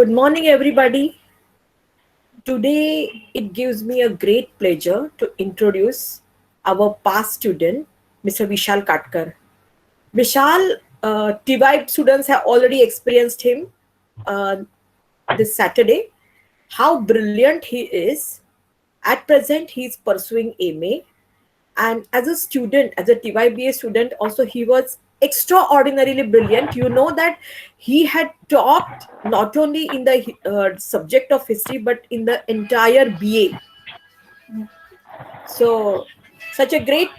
Good morning, everybody. Today, it gives me a great pleasure to introduce our past student, Mr. Vishal Katkar. Vishal, TY students have already experienced him uh, this Saturday. How brilliant he is. At present, he is pursuing MA, and as a student, as a TYBA student, also he was extraordinarily brilliant. You know that he had topped not only in the subject of history but in the entire BA. So such a great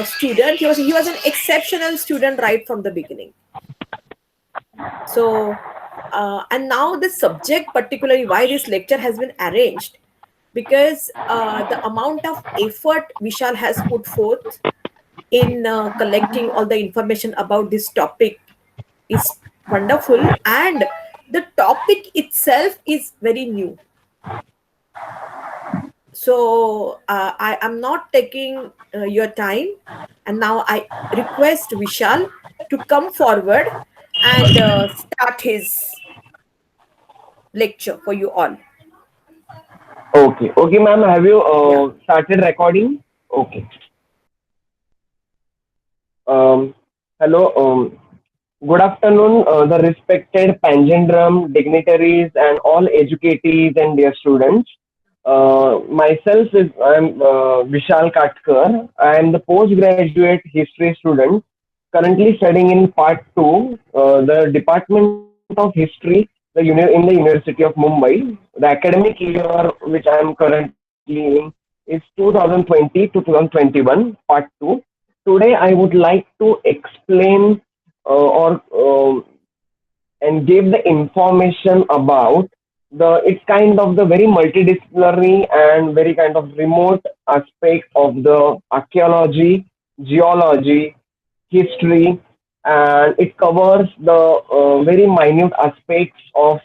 student. He was an exceptional student right from the beginning. So and now the subject, particularly why this lecture has been arranged, because the amount of effort Vishal has put forth in collecting all the information about this topic is wonderful, and the topic itself is very new. So I am not taking your time, and now I request Vishal to come forward and start his lecture for you all. Okay, ma'am. Have you Yeah. started recording? Okay. Um, Hello. Good afternoon, the respected Pangendrum dignitaries and all educatees and dear students. I'm Vishal Katkar. I am the postgraduate history student currently studying in part two, the Department of History, in the University of Mumbai. The academic year which I am currently in is 2020 to 2021, part two. Today, I would like to explain or and give the information about it's kind of the very multidisciplinary and very kind of remote aspect of the archaeology, geology, history, and it covers the very minute aspects of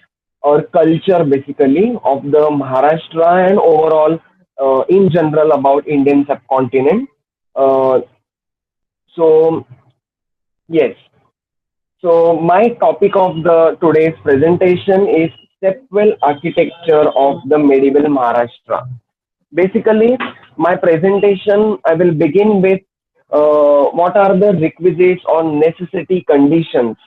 our culture, basically of the Maharashtra and overall in general about Indian subcontinent. Uh, so yes, so my topic of the today's presentation is stepwell architecture of the medieval Maharashtra. Basically, my presentation I will begin with what are the requisites or necessity conditions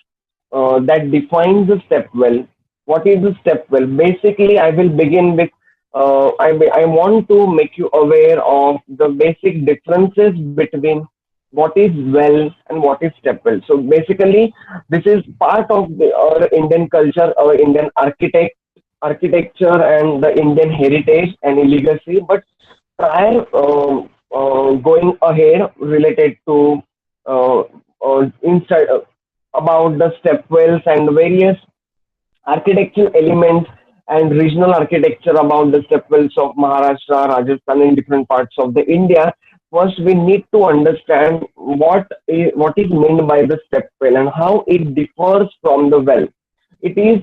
that defines the stepwell. What is the stepwell? Basically, I will begin with I want to make you aware of the basic differences between what is well and what is stepwell. So basically, this is part of our Indian culture, our Indian architecture, and the Indian heritage and legacy. But prior going ahead related to uh, inside about the stepwells and various architectural elements and regional architecture about the stepwells of Maharashtra, Rajasthan, and different parts of the India. First, we need to understand what is meant by the stepwell and how it differs from the well. It is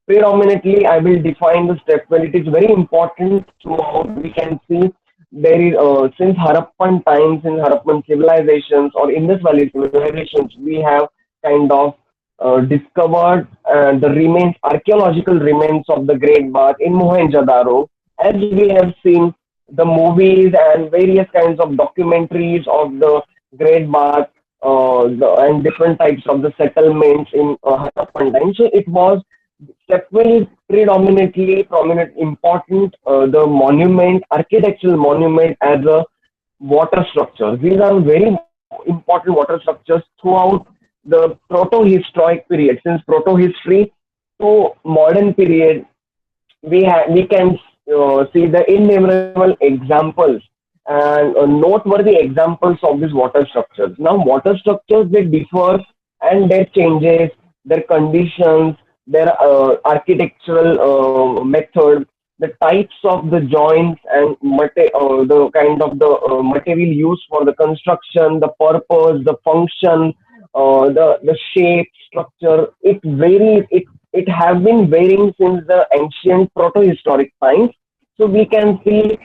predominantly, I will define the stepwell. It is very important throughout. We can see there is since Harappan times, in Harappan civilizations or Indus Valley civilizations, we have kind of discovered the remains, archaeological remains of the Great Bath in Mohenjo-daro. As we have seen the movies and various kinds of documentaries of the Great Bath and different types of the settlements in Harappan times. So it was stepwell is predominantly prominent, important the monument, architectural monument as a water structure. These are very important water structures throughout the proto-historic period. Since proto-history to modern period, we can see the innumerable examples and noteworthy examples of these water structures. Now, water structures they differ and their changes, their conditions, their architectural method, the types of the joints and the kind of the material used for the construction, the purpose, the function, the shape, structure. It varies. It have been varying since the ancient proto-historic times. So we can see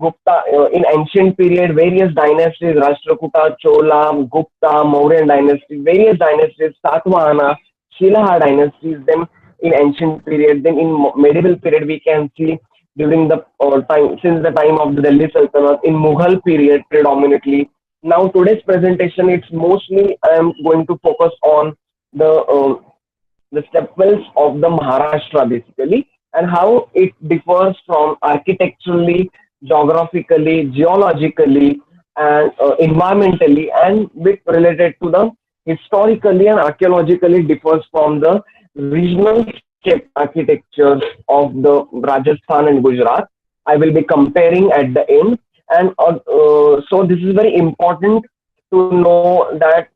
Gupta in ancient period various dynasties: Rashtrakuta, Chola, Gupta, Mauryan dynasty, various dynasties, Satvahana, Shilahar dynasties, then in ancient period, then in medieval period we can see during the time since the time of the Delhi Sultanate in Mughal period predominantly. Now today's presentation it's mostly I am going to focus on the stepwells of the Maharashtra basically, and how it differs from architecturally, geographically, geologically, and environmentally, and bit related to the historically and archaeologically differs from the regional step architectures of the Rajasthan and Gujarat. I will be comparing at the end, and so this is very important to know that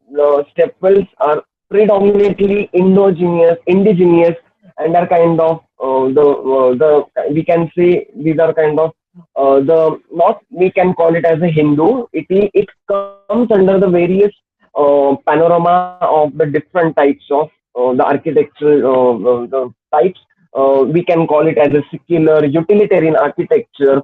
stepwells are predominantly indigenous, and are kind of the we can say these are kind of the not we can call it as a Hindu. It comes under the various panorama of the different types of the architectural the types. We can call it as a secular utilitarian architecture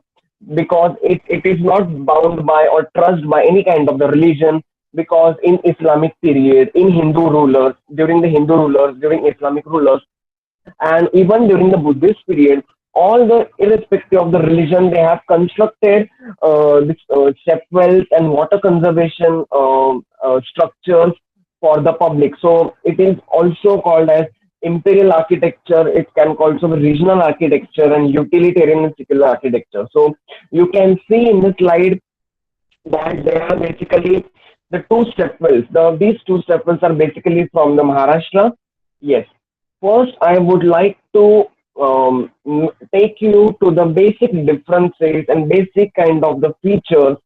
because it is not bound by or trusted by any kind of the religion, because in Islamic period, in Hindu rulers, during the Hindu rulers, during Islamic rulers, and even during the Buddhist period, all the irrespective of the religion, they have constructed this stepwells and water conservation structures for the public. So it is also called as imperial architecture. It can also be regional architecture and utilitarian and secular architecture. So you can see in the slide that they are basically the two stepwells. These two stepwells are basically from the Maharashtra. Yes. First, I would like to take you to the basic differences and basic kind of the features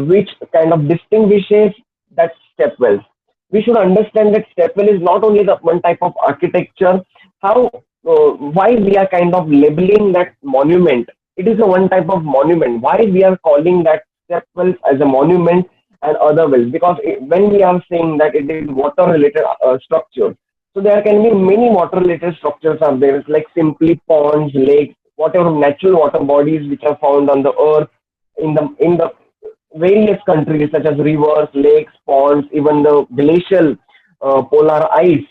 which kind of distinguishes that stepwells. We should understand that stepwell is not only the one type of architecture. How why we are kind of labeling that monument? It is a one type of monument. Why we are calling that stepwells as a monument and other wells? Because when we are saying that it is water related structure, so there can be many water related structures are there. It's like simply ponds, lakes, whatever natural water bodies which are found on the earth in the various countries such as rivers, lakes, ponds, even the glacial polar ice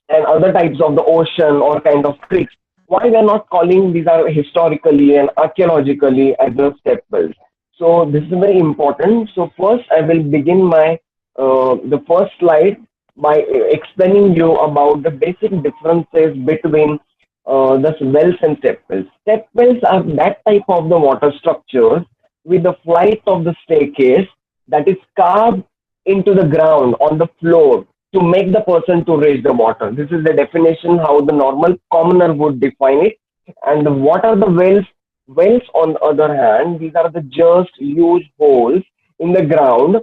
and other types of the ocean or kind of creeks. Why we are not calling these are historically and archaeologically as a stepwells? So this is very important. So first I will begin my the first slide by explaining you about the basic differences between the wells and stepwells. Stepwells are that type of the water structures with the flight of the staircase that is carved into the ground on the floor to make the person to raise the water. This is the definition how the normal commoner would define it. And what are the wells? Wells, on the other hand, these are the just huge holes in the ground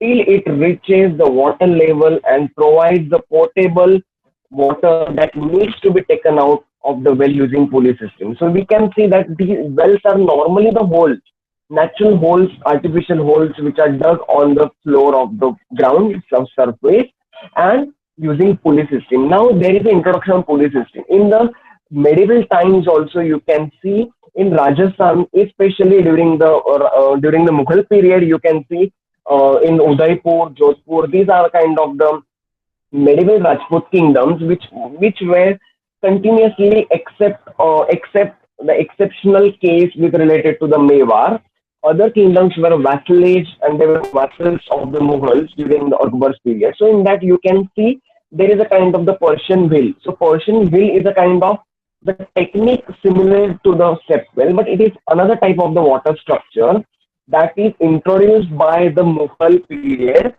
till it reaches the water level and provides the potable water that needs to be taken out of the well using pulley system. So we can see that these wells are normally the holes, natural holes, artificial holes which are dug on the floor of the ground surface and using pulley system. Now there is an introduction of pulley system. In the medieval times also you can see in Rajasthan, especially during the Mughal period, you can see in Udaipur, Jodhpur, these are kind of the medieval Rajput kingdoms which were continuously except the exceptional case with related to the Mewar. Other kingdoms were vassalage and they were vassals of the Mughals during the Akbar's period. So in that you can see there is a kind of the Persian wheel. So Persian wheel is a kind of the technique similar to the stepwell, but it is another type of the water structure that is introduced by the Mughal period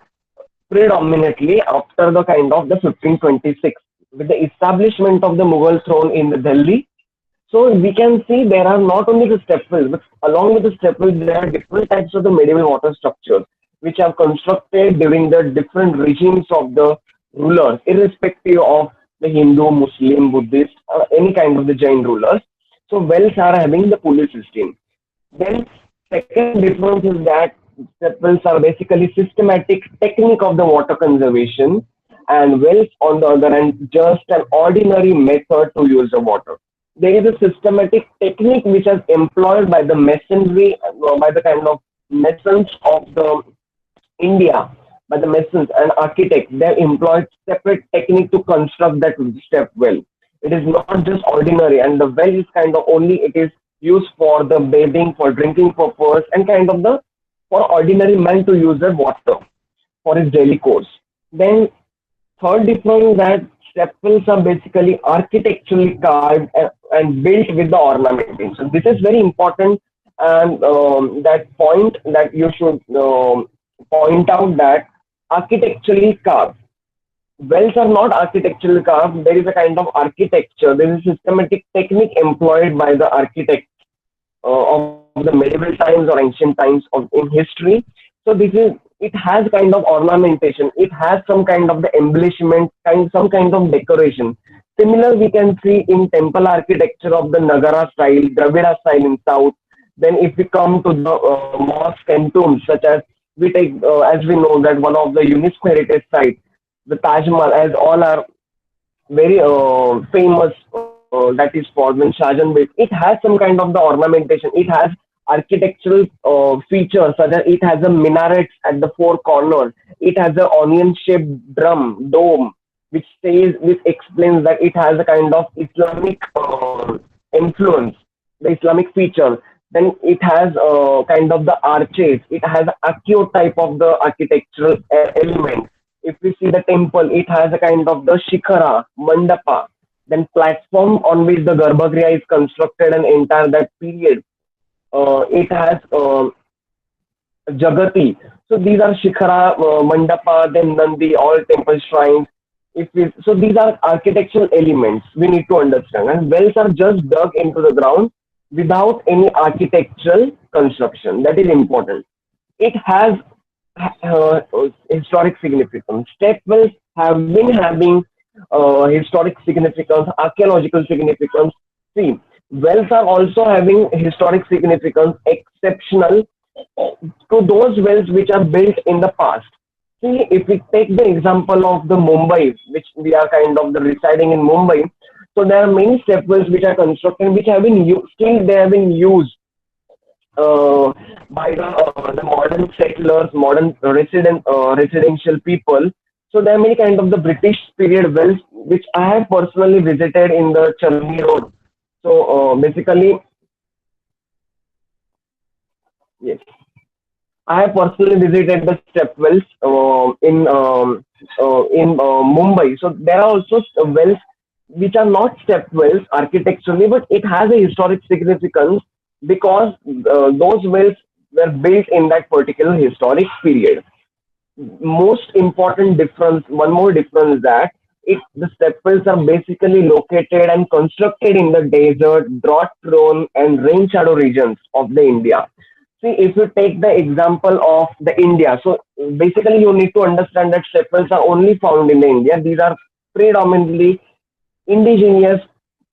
predominantly after the kind of the 1526 with the establishment of the Mughal throne in Delhi. So we can see there are not only the stepwells, but along with the stepwells, there are different types of the medieval water structures which are constructed during the different regimes of the rulers, irrespective of the Hindu, Muslim, Buddhist, or any kind of the Jain rulers. So wells are having the pulley system. Then second difference is that stepwells are basically systematic technique of the water conservation, and wells on the other hand just an ordinary method to use the water. There is a systematic technique which is employed by the masonry, by the kind of masons of the India by the masons and architects. They employed separate technique to construct that step well. It is not just ordinary, and the well is kind of only it is used for the bathing, for drinking purpose, and kind of the for ordinary man to use the water for his daily course. Then third difference that stepwells are basically architecturally carved and built with the ornamentation. This is very important, and that point that you should point out that architecturally carved. Wells are not architecturally carved. There is a kind of architecture. There is a systematic technique employed by the architect of the medieval times or ancient times of in history. So this is it has kind of ornamentation. It has some kind of the embellishment, some kind of decoration. Similar we can see in temple architecture of the Nagara style, Dravida style in south. Then if we come to the mosque and tombs, such as we take as we know that one of the UNESCO heritage sites, the Taj Mahal, as all are very famous that is for when Shahjahan built. It has some kind of the ornamentation. It has architectural features such as it has a minaret at the four corners. It has an onion-shaped drum dome, which explains that it has a kind of Islamic influence, the Islamic feature. Then it has kind of the arches. It has acute type of the architectural element. If we see the temple, it has a kind of the shikhara, mandapa, then platform on which the Garbhagriha is constructed and entire that period. It has Jagati. So these are Shikhara, Mandapa, then Nandi, all temple shrines. So these are architectural elements we need to understand. And wells are just dug into the ground without any architectural construction. That is important. It has historic significance. Step wells have been having historic significance, archaeological significance. See, wells are also having historic significance, exceptional to those wells which are built in the past. See, if we take the example of the Mumbai, which we are kind of the residing in Mumbai, so there are many step wells which are constructed, which have been still they have been used by the modern settlers, modern residential people. So there are many kind of the British period wells which I have personally visited in the Chalni Road. So basically, yes, I have personally visited the step wells in Mumbai. So there are also wells which are not step wells architecturally, but it has a historic significance because those wells were built in that particular historic period. Most important difference, one more difference that the stepwells are basically located and constructed in the desert, drought-prone, and rain shadow regions of the India. See, if you take the example of the India, so basically you need to understand that stepwells are only found in the India. These are predominantly indigenous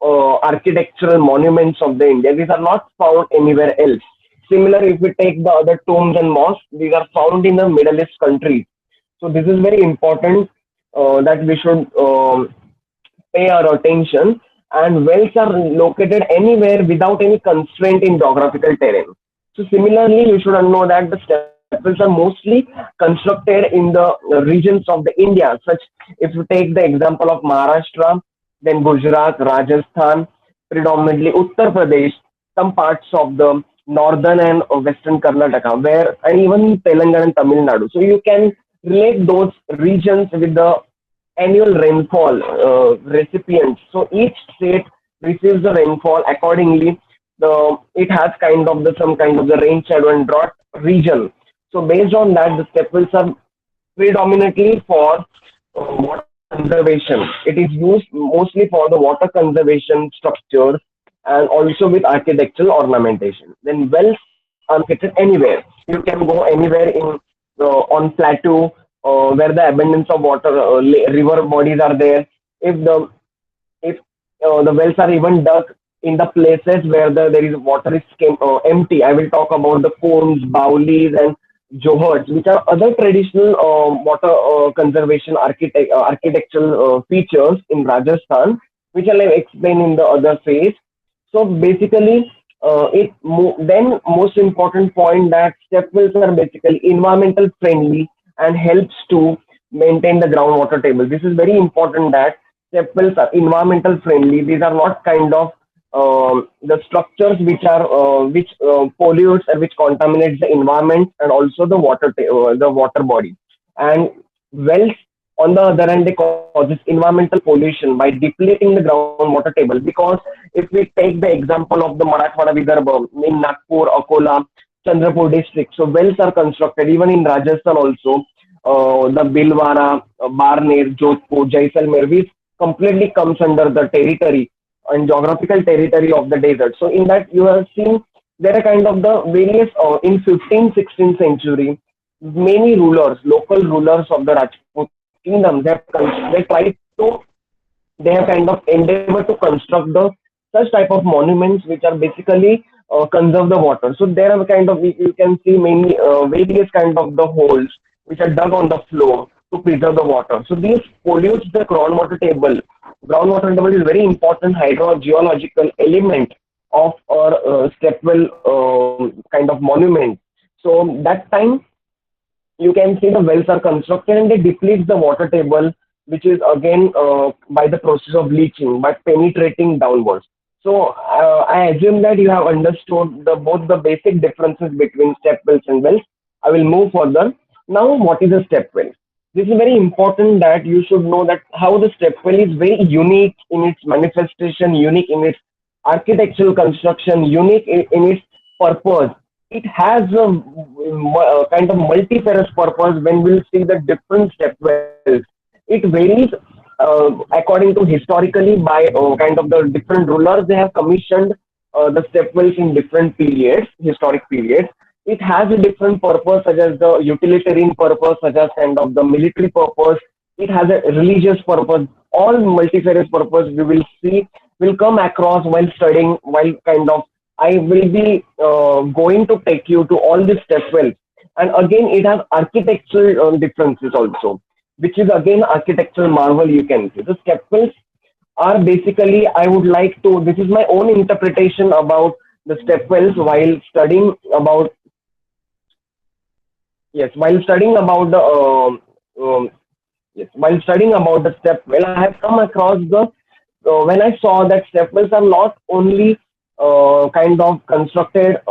architectural monuments of the India. These are not found anywhere else. Similar, if we take the other tombs and mosques, these are found in the Middle East countries. So this is very important that we should pay our attention. And wells are located anywhere without any constraint in geographical terrain. So similarly, you should know that the stepwells are mostly constructed in the regions of the India. Such, if you take the example of Maharashtra, then Gujarat, Rajasthan, predominantly Uttar Pradesh, some parts of the northern and western Karnataka, where and even Telangana and Tamil Nadu. So you can relate those regions with the annual rainfall recipients. So each state receives the rainfall accordingly. It has kind of some kind of the rain shadow and drought region. So based on that, the stepwells are predominantly for water conservation. It is used mostly for the water conservation structures and also with architectural ornamentation. Then wells are located anywhere. You can go anywhere in on plateau where the abundance of water, river bodies are there. If the wells are even dug in the places where there is water is empty. I will talk about the ponds, baulis, and johars, which are other traditional water conservation architectural features in Rajasthan, which I'll explain in the other phase. So basically, then most important point that stepwells are basically environmental friendly and helps to maintain the groundwater table. This is very important that step wells are environmental friendly. These are not kind of the structures which pollutes or which contaminates the environment and also the water body. And wells, on the other hand, they causes environmental pollution by depleting the groundwater table. Because if we take the example of the Marathwada Vidarbha in Nagpur, Akola, Chandrapur district, so wells are constructed even in Rajasthan also. The Bilwara, Barner, Jodhpur, Jaisalmer, which completely comes under the territory and geographical territory of the desert. So in that you have seen there are kind of the various in 15th, 16th century, many rulers, local rulers of the Rajput kingdom, they tried to they have kind of endeavor to construct the such type of monuments which are basically conserve the water. So there are kind of you can see many various kind of the holes which are dug on the floor to preserve the water. So this pollutes the groundwater table. Groundwater table is very important hydrogeological element of our stepwell kind of monument. So that time you can see the wells are constructed and they deplete the water table, which is again by the process of leaching, by penetrating downwards. So I assume that you have understood both the basic differences between step wells and wells. I will move further. Now, what is a step well? This is very important that you should know that how the step well is very unique in its manifestation, unique in its architectural construction, unique in its purpose. It has a kind of multifarious purpose when we'll see the different step wells. It varies according to historically by kind of the different rulers. They have commissioned the step wells in different periods, historic periods. It has a different purpose, such as the utilitarian purpose, such as kind of the military purpose. It has a religious purpose. All multifarious purpose we will see will come across while studying. While kind of I will be going to take you to all these step wells, and again it has architectural differences also, which is again architectural marvel. You can see the step wells are basically. I would like to. This is my own interpretation about the step wells while studying about. Yes, while studying about the yes, while studying about the step well, I have come across the when I saw that step wells are not only kind of constructed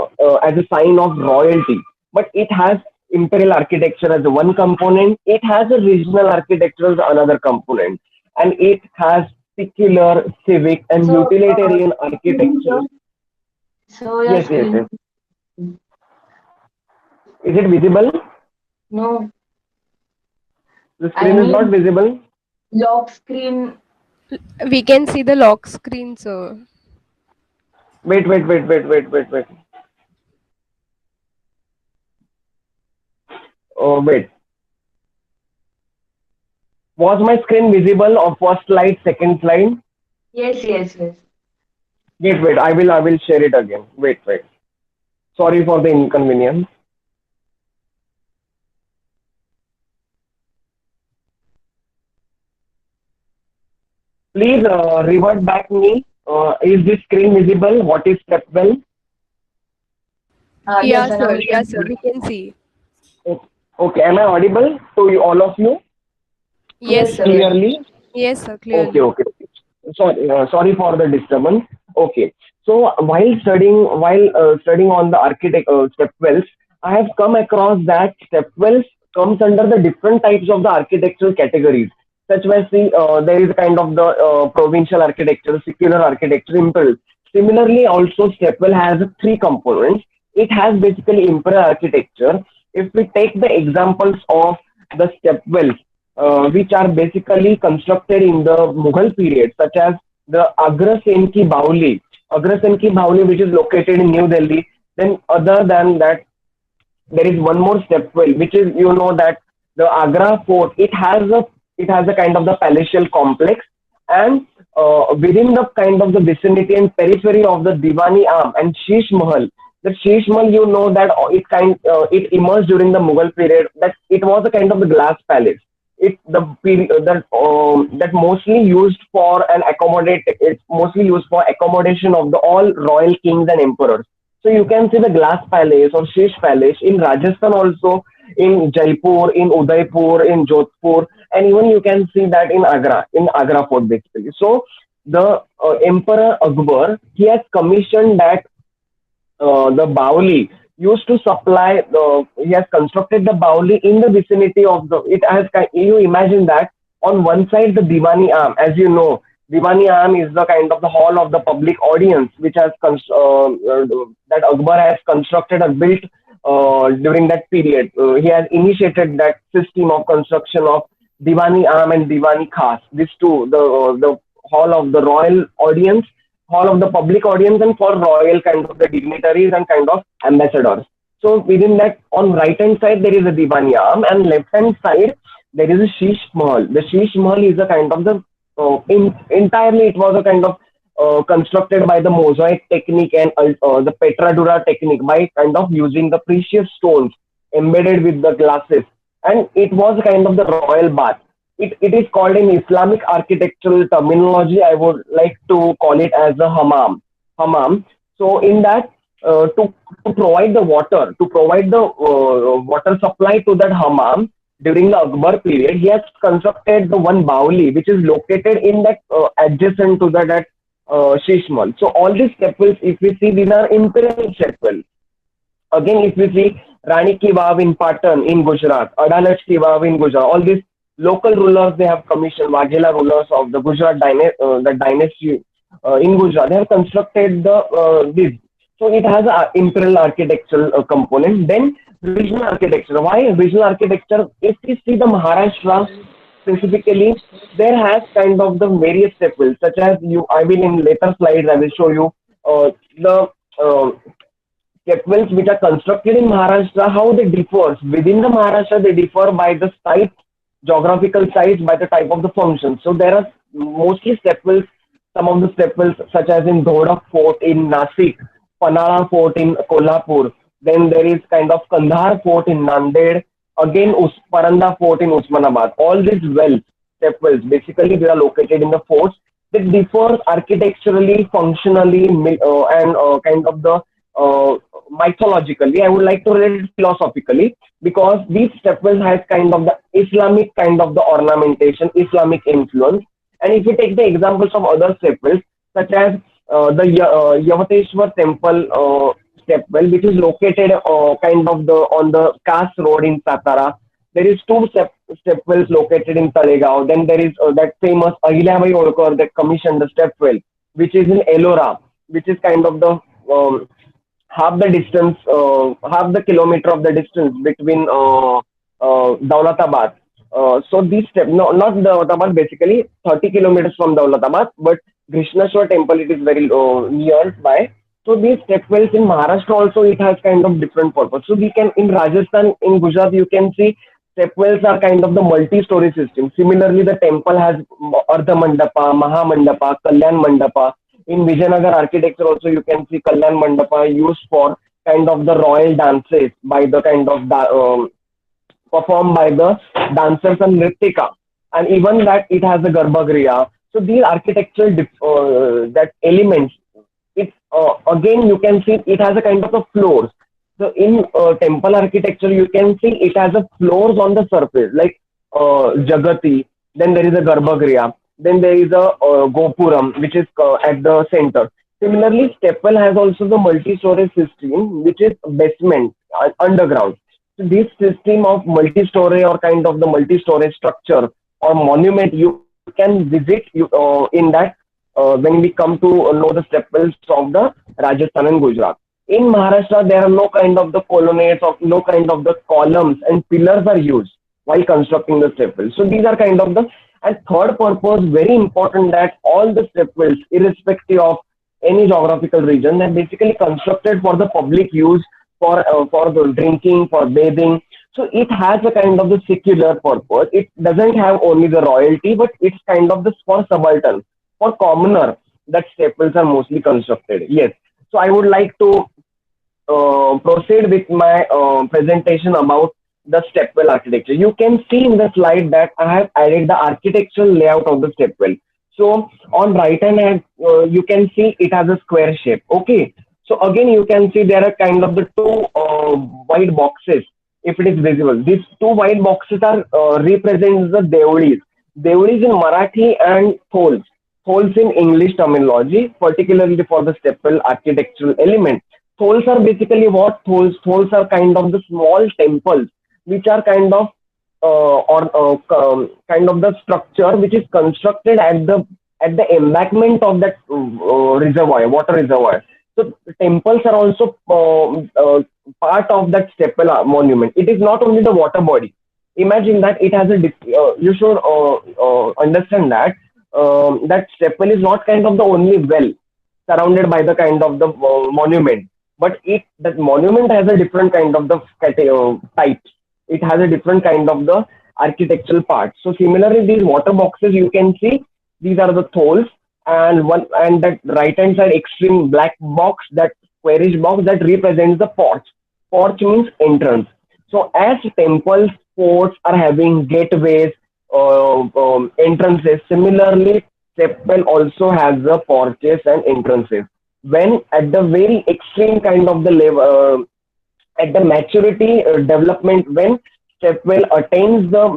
as a sign of royalty, but it has imperial architecture as one component. It has a regional architecture as another component, and it has secular, civic, and So, utilitarian architecture. so your Yes, yes, screen, yes. Is it visible? no, The I screen is not mean visible. lock screen. We can see the lock screen, sir. Wait. Oh, wait. Was my screen visible of first slide, second slide? Yes, yes, yes. Wait. I will share it again. Wait. Sorry for the inconvenience. Please revert back me. Is this screen visible? What is stepwell? Yes, Yeah, and now sir. we Yeah, can sir. see. We can see. Okay. Am I audible to you, all of you Yes, Yes, sir. sir, yes. clearly? Yes, sir. Okay, Clearly. okay. Sorry for the disturbance. Okay. So while studying on the architect stepwells, I have come across that stepwells comes under the different types of the architectural categories. Such as there is kind of the provincial architecture, secular architecture, imperial. Similarly, also stepwell has three components. It has basically imperial architecture. If we take the examples of the stepwells which are basically constructed in the Mughal period, such as the Agra Sen Ki Baoli, which is located in New Delhi. Then, other than that, there is one more stepwell, which is that the Agra Fort. It has a kind of the palatial complex, and within the kind of the vicinity and periphery of the Diwani Arm and Sheesh Mahal. The Sheesh Mahal, that it emerged during the Mughal period. That it was a kind of the glass palace. That mostly used for an accommodate. It's mostly used for accommodation of the all royal kings and emperors. So you can see the glass palace or Sheesh palace in Rajasthan also. in Jaipur, in Udaipur, in Jodhpur, and even you can see that in Agra Fort basically. So the Emperor Akbar, he has commissioned that the Baoli used to supply. He has constructed the Baoli in the vicinity of the. It has. You imagine that on one side the Diwani Arm, as you know, Diwani Arm is the kind of the hall of the public audience, which has that Akbar has constructed or built during that period. He has initiated that system of construction of Diwani Arm and Diwani Khas. These two, the hall of the royal audience, hall of the public audience, and for royal kind of the dignitaries and kind of ambassadors. So within that, on right hand side there is a Diwani Arm, and left hand side there is a Sheesh Mahal. The Sheesh Mahal is a kind of the entirely it was a kind of constructed by the mosaic technique and the petradura technique by kind of using the precious stones embedded with the glasses, and it was kind of the royal bath. It is called in Islamic architectural terminology. I would like to call it as a hammam. Hammam. So in that, to provide the water, to provide the water supply to that hammam during the Akbar period, he has constructed the one Baoli, which is located in that adjacent to that Shishmal. So all these stepwells, if we see, these are imperial stepwells. Again, if we see Rani Ki Vav in Patan in Gujarat, Adalat Ki Vav in Gujarat, all these local rulers they have commissioned, Waghela rulers of the Gujarat the dynasty in Gujarat, they have constructed the this. So it has an imperial architectural component. Then regional architecture. Why regional architecture? If we see the Maharashtra specifically, there has kind of the various stepwells, such as I will in later slides I will show you the stepwells which are constructed in Maharashtra, how they differ. Within the Maharashtra, they differ by the site, geographical sites, by the type of the function. So there are mostly stepwells, some of the stepwells such as in Dhoda Fort in Nasik, Panara Fort in Kolhapur. Then there is kind of Kandahar Fort in Nanded, again Paranda Fort in Usmanabad. All these wells, stepwells, basically they are located in the forts. They differ architecturally, functionally, and kind of the mythologically. I would like to relate it philosophically, because these stepwells has kind of the Islamic kind of the ornamentation, Islamic influence. And if you take the examples of other stepwells, such as the Yavateshwar temple stepwell, which is located kind of the on the Kas road in Satara. There is two stepwells located in Talegaon. Then there is that famous Ahilyabai Holkar that commissioned the stepwell, which is in Ellora, which is kind of the half the distance, half the kilometer of the distance between Daulatabad. So these no, not Daulatabad, basically 30 kilometers from Daulatabad, but Krishnashwar temple, it is very nearby. So these stepwells in Maharashtra also, it has kind of different purpose. So we can, in Rajasthan, in Gujarat, you can see stepwells are kind of the multi-story system. Similarly, the temple has Ardha Mandapa, Maha Mandapa, Kalyan Mandapa. In Vijayanagar architecture also, you can see Kalyan Mandapa used for kind of the royal dances by the kind of performed by the dancers and Nritika. And even that it has a Garbhagriha. So these architectural that elements, it again you can see it has a kind of a floors. So in temple architecture, you can see it has a floors on the surface, like Jagati. Then there is a Garbhagriha. Then there is a Gopuram, which is at the center. Similarly, stepwell has also the multi-story system, which is basement, underground. So this system of multi-story or kind of the multi-story structure or monument you can visit in that when we come to know the stepwells of the Rajasthan and Gujarat. In Maharashtra, there are no kind of the colonnades or no kind of the columns and pillars are used while constructing the stepwells. So these are kind of the, and third purpose, very important, that all the stepwells, irrespective of any geographical region, are basically constructed for the public use, for the drinking, for bathing. So it has a kind of the secular purpose. It doesn't have only the royalty, but it's kind of the for subaltern, for commoner, that stepwells are mostly constructed. Yes. So I would like to proceed with my presentation about the stepwell architecture. You can see in the slide that I have added the architectural layout of the stepwell. So on right hand hand, you can see it has a square shape. Okay. So again, you can see there are kind of the two white boxes if it is visible. These two white boxes are represents the Deolis. Deolis in Marathi and Thols. Thols in English terminology, particularly for the stepwell architectural element. Thols are basically what? Thols are kind of the small temples which are kind of kind of the structure which is constructed at the embankment of that reservoir, water reservoir. So temples are also part of that stepwell monument. It is not only the water body. Imagine that it has a. You should understand that that stepwell is not kind of the only well surrounded by the kind of the monument, but it that monument has a different kind of the types. It has a different kind of the architectural part. So similarly, these water boxes you can see these are the tholes, and one and that right hand side extreme black box, that squarish box, that represents the porch. Porch means entrance. So as temples, forts are having gateways, entrances. Similarly, stepwell also has the porches and entrances. When at the very extreme kind of the level, at the maturity development, when stepwell attains the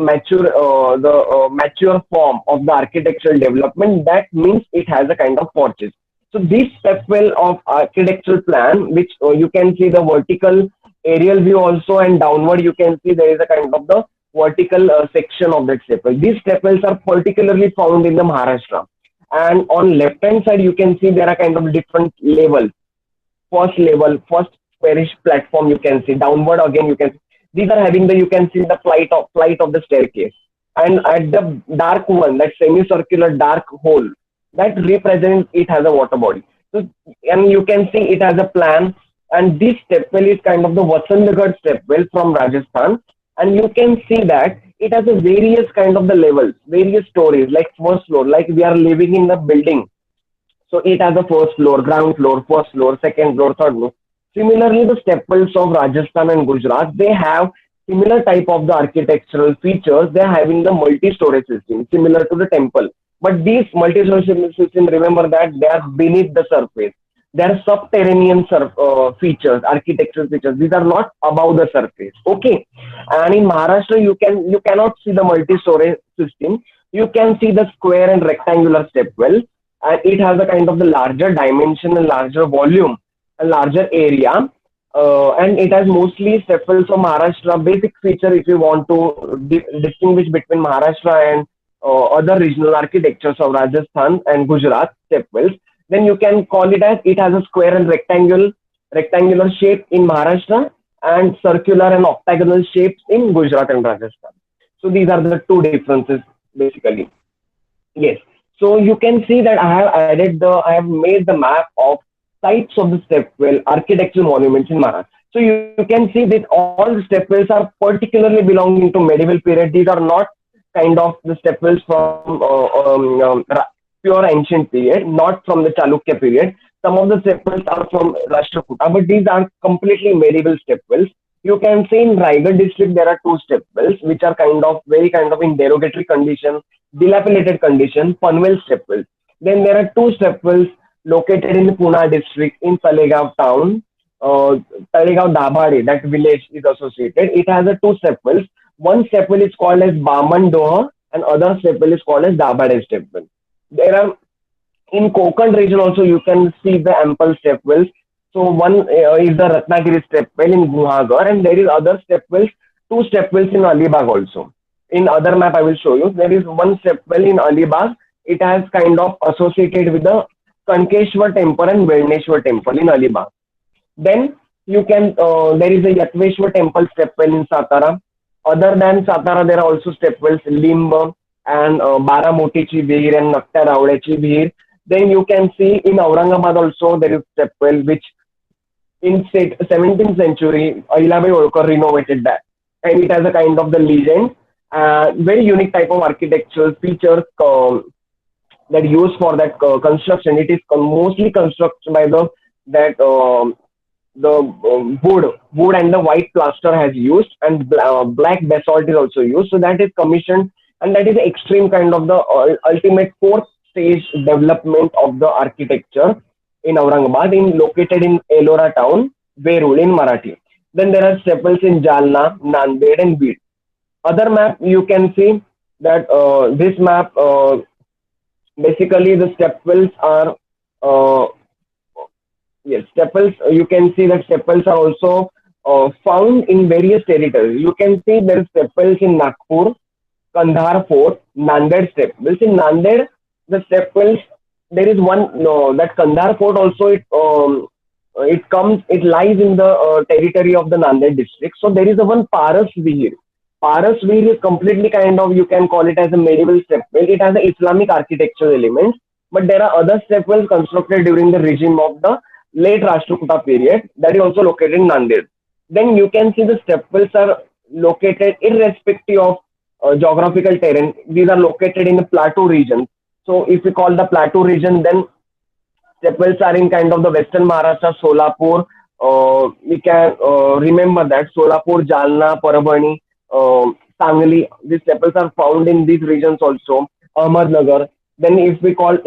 mature form of the architectural development, that means it has a kind of porches. So this stepwell of architectural plan, which you can see the vertical aerial view also, and downward you can see there is a kind of the vertical section of that stepwell. These stepwells are particularly found in the Maharashtra, and on left hand side you can see there are kind of different levels. First level, first squarish platform you can see. Downward again you can see. These are having the, you can see the flight of the staircase. And at the dark one, that semicircular dark hole, that represents it has a water body. So, and you can see it has a plan. And this stepwell is kind of the Vasandagarh stepwell from Rajasthan. And you can see that it has a various kind of the levels, various stories, like first floor, like we are living in the building. So it has a first floor, ground floor, first floor, second floor, third floor. Similarly, the stepwells of Rajasthan and Gujarat, they have similar type of the architectural features. They are having the multi-story system, similar to the temple. But these multi-story systems, remember that they are beneath the surface. They are subterranean features, architectural features. These are not above the surface. Okay. And in Maharashtra, you cannot see the multi-story system. You can see the square and rectangular stepwell, and it has a kind of the larger dimension and larger volume, a larger area, and it has mostly stepwells from Maharashtra. Basic feature, if you want to distinguish between Maharashtra and other regional architectures of Rajasthan and Gujarat stepwells, then you can call it as it has a square and rectangular shape in Maharashtra, and circular and octagonal shapes in Gujarat and Rajasthan. So these are the two differences basically. Yes. So you can see that I have made the map of types of the stepwell architectural monuments in Maharashtra. So you can see that all the stepwells are particularly belonging to medieval period. These are not kind of the stepwells from pure ancient period, not from the Chalukya period. Some of the stepwells are from Rashtrakuta, but these are completely medieval stepwells. You can see in Raigad district there are two stepwells which are very kind of in derogatory condition, dilapidated condition, Panvel stepwells. Then there are two stepwells located in Pune district in Talegaon town. Talegaon Dabhade, that village is associated. It has a two stepwells. One stepwell is called as Baman Doha, and other stepwell is called as Dabhade stepwell. There are in Konkan region also you can see the ample stepwells. So one is the Ratnagiri stepwell in Guhagar, and there is other stepwells, two stepwells in Alibag also. In other map I will show you. There is one stepwell in Alibag. It has kind of associated with the Kankeshwar temple and Vedneshwar temple in Alibag. Then you can there is a Yatveshwar temple stepwell in Satara. Other than Satara, there are also stepwells Limb and Baramotichi Veer and Nakta Ravdechi Veer. Then you can see in Aurangabad also there is stepwell which in 17th century Ahilyabai Holkar renovated that, and it has a kind of the legend. Very unique type of architectural features that used for that construction. It is mostly constructed by the wood and the white plaster has used, and black basalt is also used. So that is commissioned, and that is the extreme kind of the ultimate fourth stage development of the architecture in Aurangabad, located in Elora town, Verul in Marathi. Then there are stepwells in Jalna, Nanded, and Beed. Other map you can see that this map basically the stepwells are uh, yes, stepwells. You can see that stepwells are also found in various territories. You can see there is stepwells in Nagpur, Kandahar Fort, Nanded stepwells. In Nanded, the stepwells there is one no that Kandahar Fort also it lies in the territory of the Nanded district. So there is a one Paras Vihir. Paras Vihir is completely kind of you can call it as a medieval stepwell. It has an Islamic architectural elements, but there are other stepwells constructed during the regime of the late Rashtrakuta period that is also located in Nanded. Then you can see the stepwells are located irrespective of geographical terrain. These are located in the plateau region. So if we call the plateau region, then stepwells are in kind of the western Maharashtra, Solapur. We can remember that Solapur, Jalna, Parabani, Sangli. These stepwells are found in these regions also. Ahmednagar. Then if we go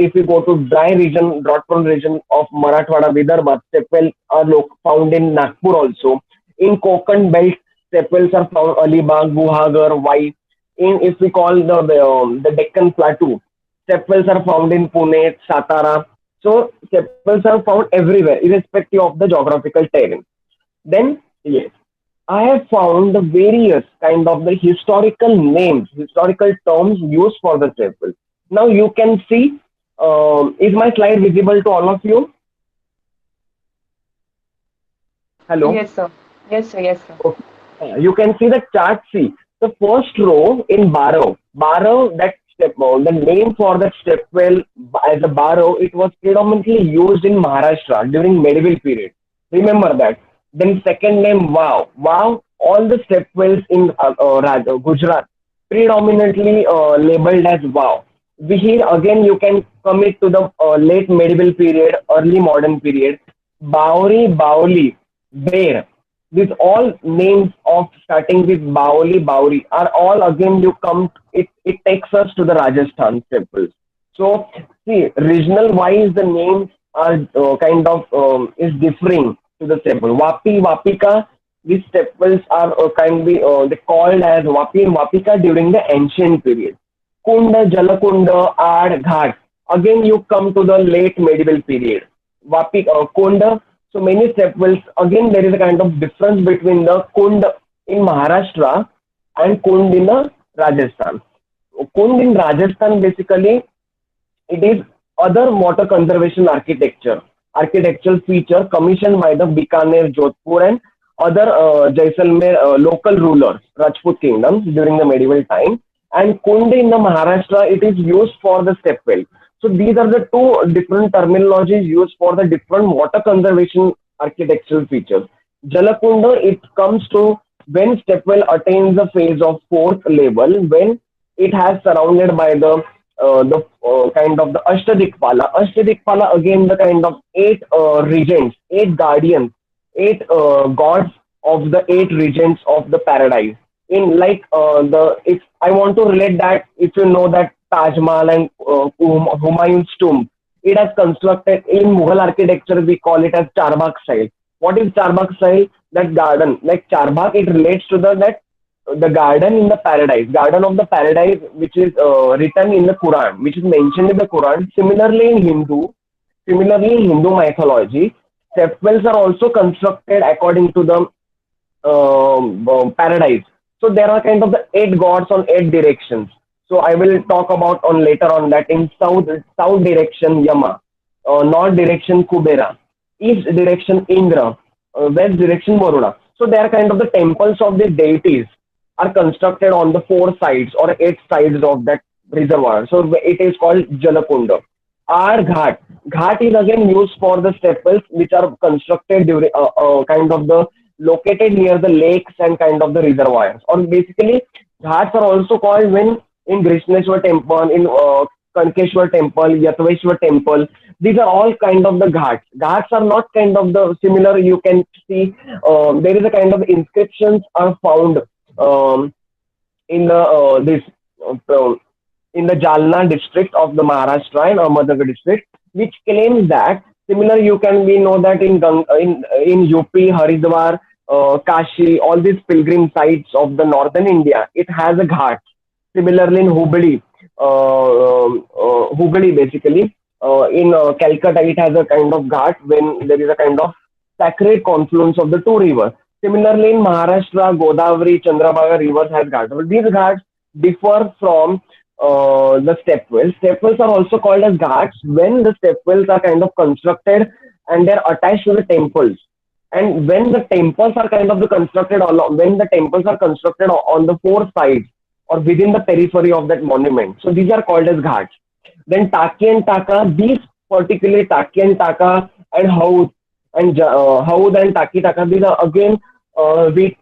to dry region, drought-prone region of Marathwada, Vidarbha, stepwells are found in Nagpur also. In Konkan belt, stepwells are found Alibag, Guhagar, Vai. In if we call the Deccan Plateau, stepwells are found in Pune, Satara. So stepwells are found everywhere, irrespective of the geographical terrain. Then yes, I have found the various kind of the historical names, historical terms used for the stepwell. Now you can see, is my slide visible to all of you? Hello. Yes, sir. Yes, sir. Yes, sir. Okay. You can see the chart. See the first row in Barrow. Barrow, that step, the name for that stepwell as a Barrow, it was predominantly used in Maharashtra during medieval period. Remember that. Then second name Wow. Wow. All the stepwells in Gujarat predominantly labeled as Wow. We here again you can commit to the late medieval period, early modern period. Bauri, Bauli, Bear. These all names of starting with Baoli, Bauri are all again you come it takes us to the Rajasthan temples. So see regional wise the names are kind of is differing to the temple. Vapi, Vapika, these temples are kindly they called as Vapi and Vapika during the ancient period. Kunda, Jalakunda, Ad, Ghat. Again you come to the late medieval period. Vapi, Kunda. So many stepwells. Again, there is a kind of difference between the Kund in Maharashtra and Kund in Rajasthan. Kund in Rajasthan basically it is other water conservation architectural feature commissioned by the Bikaner, Jodhpur and other Jaisalmer local rulers, Rajput kingdoms during the medieval time. And Kund in the Maharashtra, it is used for the stepwell. So these are the two different terminologies used for the different water conservation architectural features. Jalakunda, it comes to when stepwell attains the phase of fourth level, when it has surrounded by the kind of the Ashtadikpala. Ashtadikpala again the kind of eight regents, eight guardians, eight gods of the eight regents of the paradise. In like the if I want to relate that if you know that Taj Mahal and Humayun's tomb, it has constructed in Mughal architecture we call it as Charbagh style. What is Charbagh style? That garden like Charbagh it relates to the garden in the paradise, garden of the paradise which is written in the Quran, which is mentioned in the Quran. Similarly in Hindu mythology, stepwells are also constructed according to the paradise. So there are kind of the eight gods on eight directions. So I will talk about on later on that in south direction Yama, north direction Kubera, east direction Indra, west direction Varuna. So they are kind of the temples of the deities are constructed on the four sides or eight sides of that reservoir. So it is called Jalakunda. Our Ghat. Ghat is again used for the stepwells which are constructed during kind of the located near the lakes and kind of the reservoirs. Or basically, ghats are also called when in Krishneshwar temple, in Kankeshwar temple, Yatveshwar temple. These are all kind of the ghats. Ghats are not kind of the similar. You can see there is a kind of inscriptions are found in the this in the Jalna district of the Maharashtra and Ahmednagar district, which claims that similar you can we know that in UP, Haridwar, Kashi, all these pilgrim sites of the northern India, it has a ghat. Similarly, in Hubli basically, in Calcutta, it has a kind of ghat when there is a kind of sacred confluence of the two rivers. Similarly, in Maharashtra, Godavari, Chandrabhaga rivers has ghats. But these ghats differ from the stepwells. Stepwells are also called as ghats when the stepwells are kind of constructed and they're attached to the temples. And when the temples are kind of the constructed along, when the temples are constructed on the four sides or within the periphery of that monument, so these are called as ghats. Then Taki and Taka, these particularly Taki and Taka and Haud and Taki Taka, these are again we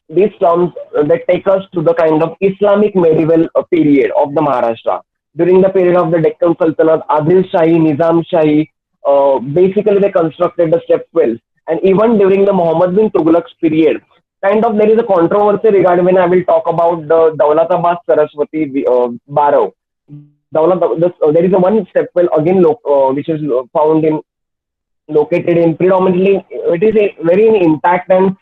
these terms that take us to the kind of Islamic medieval period of the Maharashtra. During the period of the Deccan Sultanate, Adil Shahi, Nizam Shahi, basically they constructed the stepwells. And even during the Muhammad bin Tughlaq's period, kind of there is a controversy regarding when I will talk about the Daulatabad Saraswati Barav. There is a one stepwell again which is found in located in predominantly it is a very intact and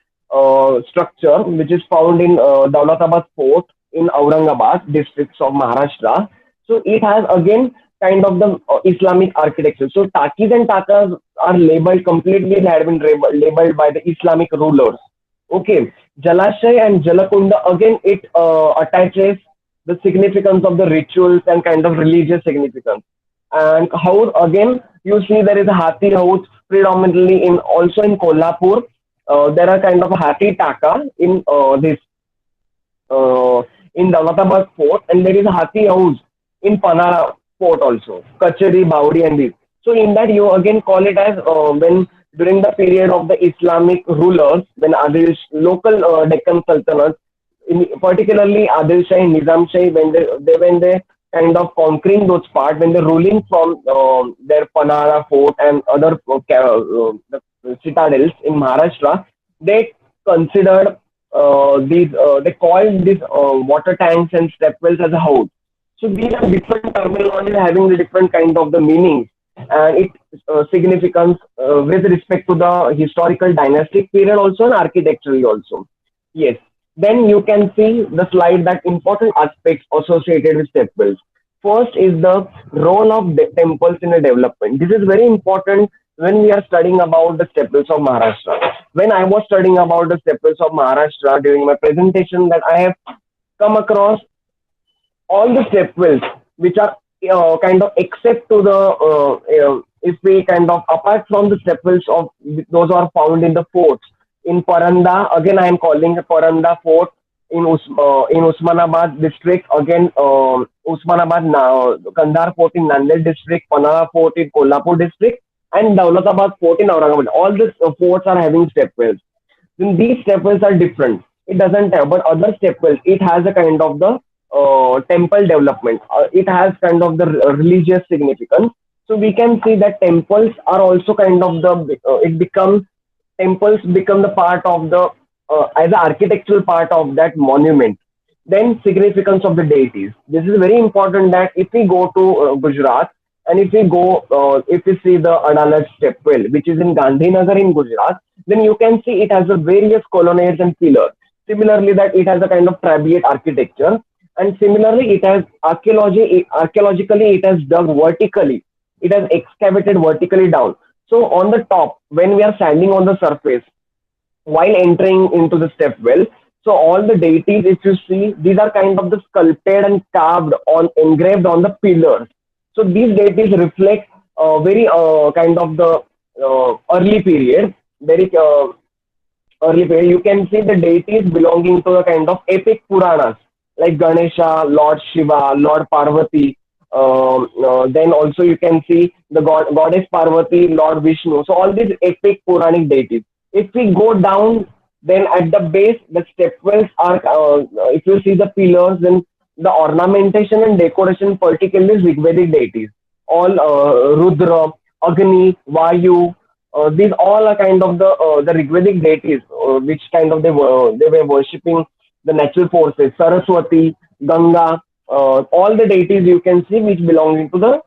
structure which is found in Daulatabad Fort in Aurangabad districts of Maharashtra. So it has again kind of the Islamic architecture. So Takis and Takas are labeled completely, they had been labeled by the Islamic rulers. Okay, Jalashay and Jalakunda again it attaches the significance of the rituals and kind of religious significance. And how again you see there is a Hathi house predominantly in also in Kolhapur. There are kind of Hathi Taka in this in Daulatabad Fort, and there is a Hathi house in Panara Fort also, Kachari, Baudi, and this. So in that you again call it as when during the period of the Islamic rulers, when Adil local Deccan Sultanate, particularly Adil Shah and Nizam Shah, when they kind of conquering those parts, when they're ruling from their Panara Fort and other citadels in Maharashtra, they considered they called these water tanks and stepwells as a house. So these are different terminologies having the different kind of the meanings and its significance with respect to the historical dynastic period also and architecturally also. Yes. Then you can see the slide that important aspects associated with stepwells. First is the role of the temples in a development. This is very important when we are studying about the stepwells of Maharashtra. When I was studying about the stepwells of Maharashtra during my presentation, that I have come across all the stepwells which are kind of except to the if we kind of apart from the stepwells of those are found in the forts in Paranda. Again, I am calling the Paranda Fort in Usmanabad district. Again, Usmanabad Kandhar Fort in Nanded district, Panara Fort in Kolhapur district, and Daulatabad Fort in Aurangabad. All these forts are having stepwells. Then these stepwells are different. It doesn't have, but other stepwells, it has a kind of the temple development. It has kind of the religious significance. So we can see that temples are also kind of the temples become the part of the as an architectural part of that monument. Then significance of the deities. This is very important that if we go to Gujarat and if we see the Adalat stepwell which is in Gandhinagar in Gujarat, then you can see it has a various colonnades and pillars. Similarly, that it has a kind of trabeate architecture, and similarly it has archaeologically it has dug vertically. It has excavated vertically down. So on the top, when we are standing on the surface, while entering into the stepwell, so all the deities, if you see, these are kind of the sculpted and engraved on the pillars. So these deities reflect very kind of the early period, very early period. You can see the deities belonging to a kind of epic Puranas like Ganesha, Lord Shiva, Lord Parvati. Then also you can see the goddess Parvati, Lord Vishnu. So all these epic Puranic deities. If we go down, then at the base, the stepwells are, if you see the pillars, then the ornamentation and decoration, particularly Rigvedic deities. All Rudra, Agni, Vayu, these all are kind of the Rigvedic deities, which kind of they were worshipping the natural forces. Saraswati, Ganga, all the deities you can see which belonging to the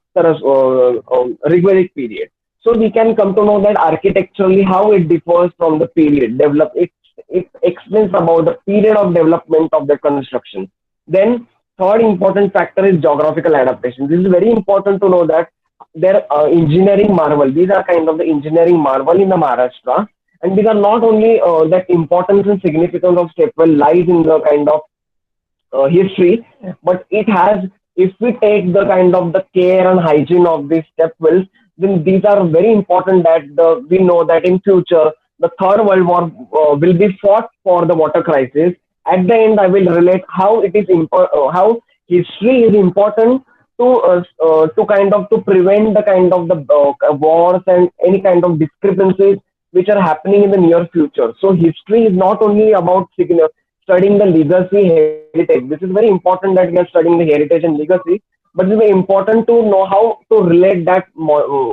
Rigvedic period. So we can come to know that architecturally how it differs from the period develop. It explains about the period of development of the construction. Then third important factor is geographical adaptation. This is very important to know that their engineering marvel. These are kind of the engineering marvel in the Maharashtra, and these are not only that importance and significance of Stepwell lies in the kind of history, but it has, if we take the kind of the care and hygiene of these step wells, then these are very important that we know that in future the third world war will be fought for the water crisis. At the end I will relate how it is how history is important to kind of to prevent the kind of the wars and any kind of discrepancies which are happening in the near future. So history is not only about studying the legacy heritage. This is very important that we are studying the heritage and legacy, but it's very important to know how to relate that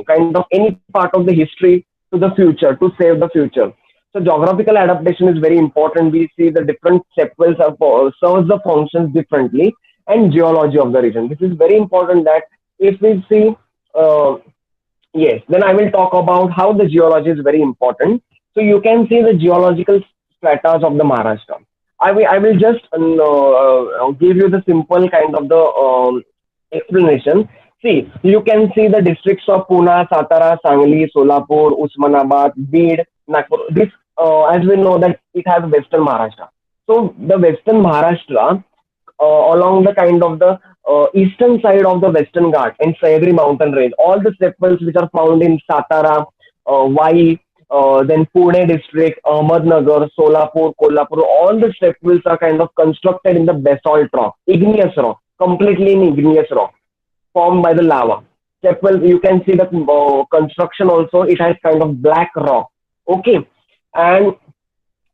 kind of any part of the history to the future to save the future. So geographical adaptation is very important. We see the different stepwells serves the functions differently, and geology of the region. This is very important that if we see, yes, then I will talk about how the geology is very important. So you can see the geological stratas of the Maharashtra. I will just give you the simple kind of the explanation. See, you can see the districts of Pune, Satara, Sangli, Solapur, Usmanabad, Bid, Nagpur. This, as we know, that it has Western Maharashtra. So the Western Maharashtra, along the kind of the eastern side of the Western Ghat and Sahyadri mountain range, all the stepwells which are found in Satara, Vai, then Pune district, Ahmednagar, Solapur, Kolhapur, all the stepwells are kind of constructed in the basalt rock, igneous rock, completely in igneous rock, formed by the lava. Stepwell, you can see the construction also, it has kind of black rock. Okay, and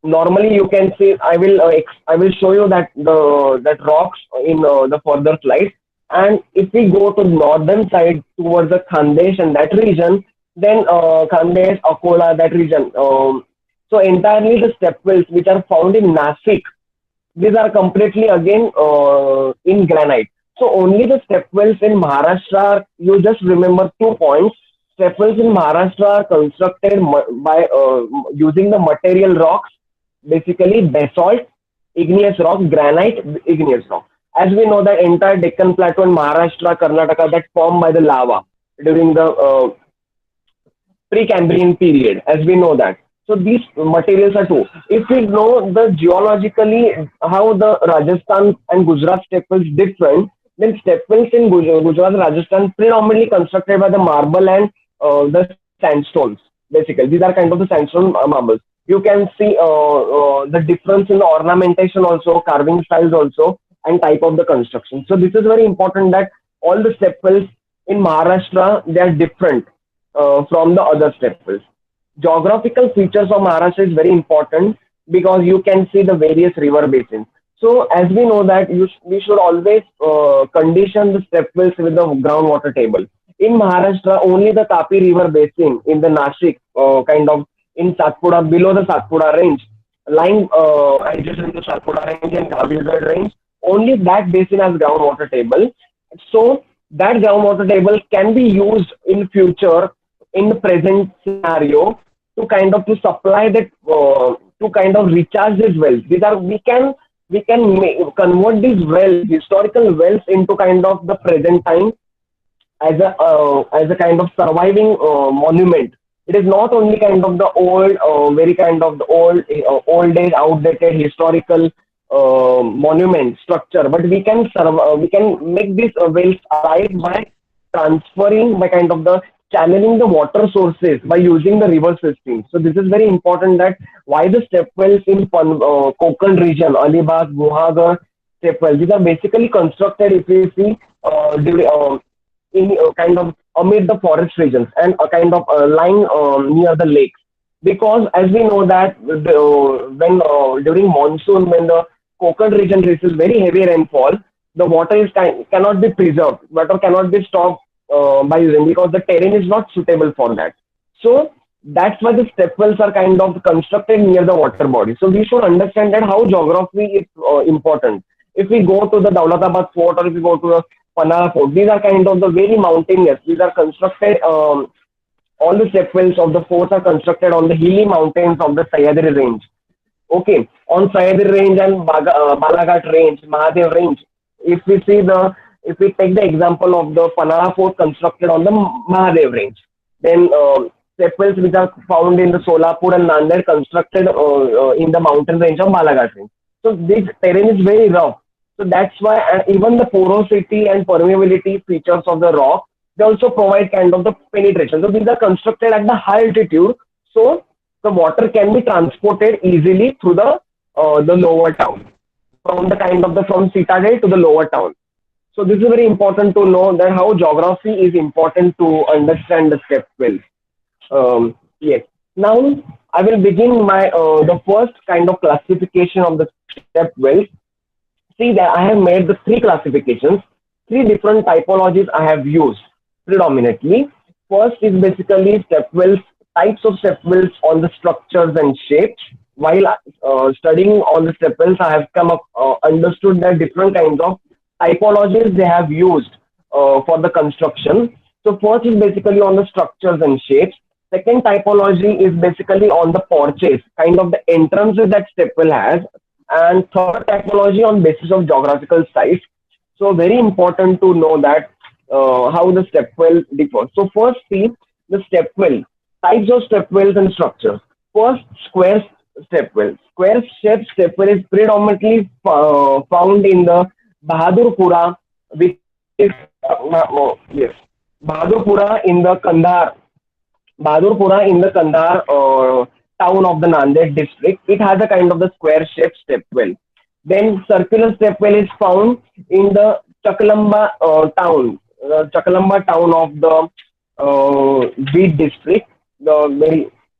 normally you can see, I will show you that that rocks in the further slides. And if we go to northern side towards the Khandesh and that region, then Khandesh, Akola, that region. So entirely the stepwells which are found in Nasik, these are completely again in granite. So only the stepwells in Maharashtra, you just remember 2 points. Stepwells in Maharashtra are constructed by using the material rocks, basically basalt, igneous rock, granite, igneous rock. As we know, the entire Deccan Plateau in Maharashtra, Karnataka, that formed by the lava during the Precambrian period, as we know that. So these materials are two. If we know the geologically how the Rajasthan and Gujarat stepwells different, then stepwells in Gujarat and Rajasthan predominantly constructed by the marble and the sandstones. Basically, these are kind of the sandstone marbles. You can see the difference in the ornamentation also, carving styles also, and type of the construction. So this is very important that all the stepwells in Maharashtra, they are different from the other stepwells. Geographical features of Maharashtra is very important because you can see the various river basins. So as we know that we should always condition the stepwells with the groundwater table. In Maharashtra, only the Tapi River basin in the Nashik, kind of in Satpura, below the Satpura range, lying adjacent to Satpura range and Kavilgarh range, only that basin has groundwater table. So that groundwater table can be used in future in the present scenario to kind of to supply that to kind of recharge these wells. These are convert these wells, historical wells, into kind of the present time as a kind of surviving monument. It is not only kind of the old, very kind of the old age, outdated historical monument structure, but we can make these wells alive by transferring, by kind of the channeling the water sources by using the river system. So this is very important that why the stepwells in Konkan region, Alibag, Guhagar stepwells, these are basically constructed, if you see, in kind of amid the forest regions and a kind of lying near the lakes. Because as we know that when during monsoon, when the Konkan region receives very heavy rainfall, the water cannot be preserved. Water cannot be stopped by using, because the terrain is not suitable for that. So that's why the stepwells are kind of constructed near the water body. So we should understand that how geography is important. If we go to the Daulatabad fort, or if we go to the Panara fort, these are kind of the very mountainous. These are constructed all the stepwells of the forts are constructed on the hilly mountains of the Sahyadri range. Okay, on Sahyadri range and Balaghat range, Mahadev range, if we see the if we take the example of the Panara fort constructed on the Mahadev range, then stepwells which are found in the Solapur and Nanded constructed in the mountain range of Balaghat range. So this terrain is very rough. So that's why even the porosity and permeability features of the rock, they also provide kind of the penetration. So these are constructed at the high altitude, so the water can be transported easily through the lower town, from the kind of the from citadel to the lower town. So this is very important to know that how geography is important to understand the step well. Yes. Now I will begin my the first kind of classification of the step well. See that I have made the three classifications, three different typologies I have used predominantly. First is basically step wells, types of step wells on the structures and shapes. While studying on the step wells, I have come up understood that different kinds of typologies they have used for the construction. So first is basically on the structures and shapes. Second typology is basically on the porches, kind of the entrances that step well has. And third typology on basis of geographical sites. So very important to know that how the step well differs. So first see the step well, types of step wells and structures. First, square step well. Square shaped step well is predominantly found in the Bahadurpura, which is yes, Bahadurpura in the Kandahar town of the Nanded district. It has a kind of the square shaped step well. Then circular step well is found in the Chakalamba town of the Beed district.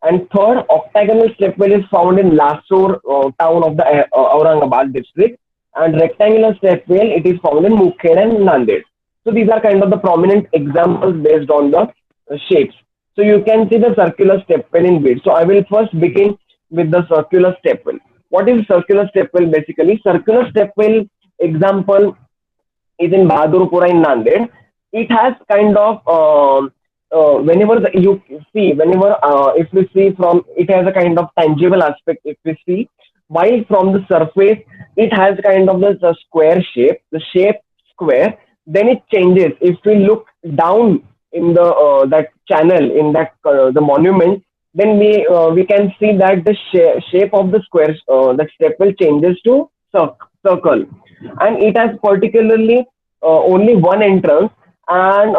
And third, octagonal step well is found in Lasur town of the Aurangabad district. And rectangular step well, it is found in Mukher and Nanded. So these are kind of the prominent examples based on the shapes. So you can see the circular step well in bid. So I will first begin with the circular step well. What is circular step well? Basically, circular step well example is in Bahadurpura in Nanded. It has kind of if we see from it has a kind of tangible aspect. If we see, while from the surface it has kind of the square shape, the shape square. Then it changes. If we look down in the that channel in that the monument, then we can see that the shape of the square that step well changes to circle, and it has particularly only one entrance, and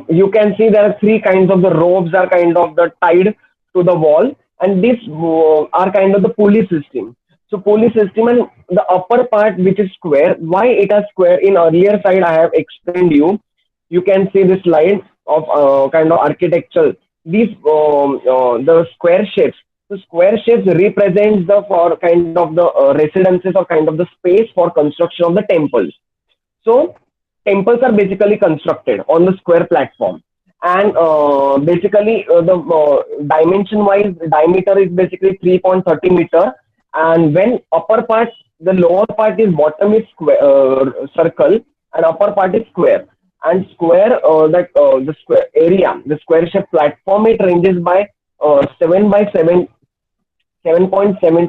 you can see there are three kinds of the ropes are kind of the tied to the wall, and these are kind of the pulley system. So pulley system, and the upper part which is square. Why it is square? In earlier slide I have explained you. You can see this line of kind of architecture. These the square shapes. The square shapes represents the for kind of the residences or kind of the space for construction of the temples. So temples are basically constructed on the square platform, and basically the dimension wise diameter is basically 3.30 meter, and when upper part, the lower part is bottom is square circle, and upper part is square. And square the square area, the square shape platform, it ranges by 7.70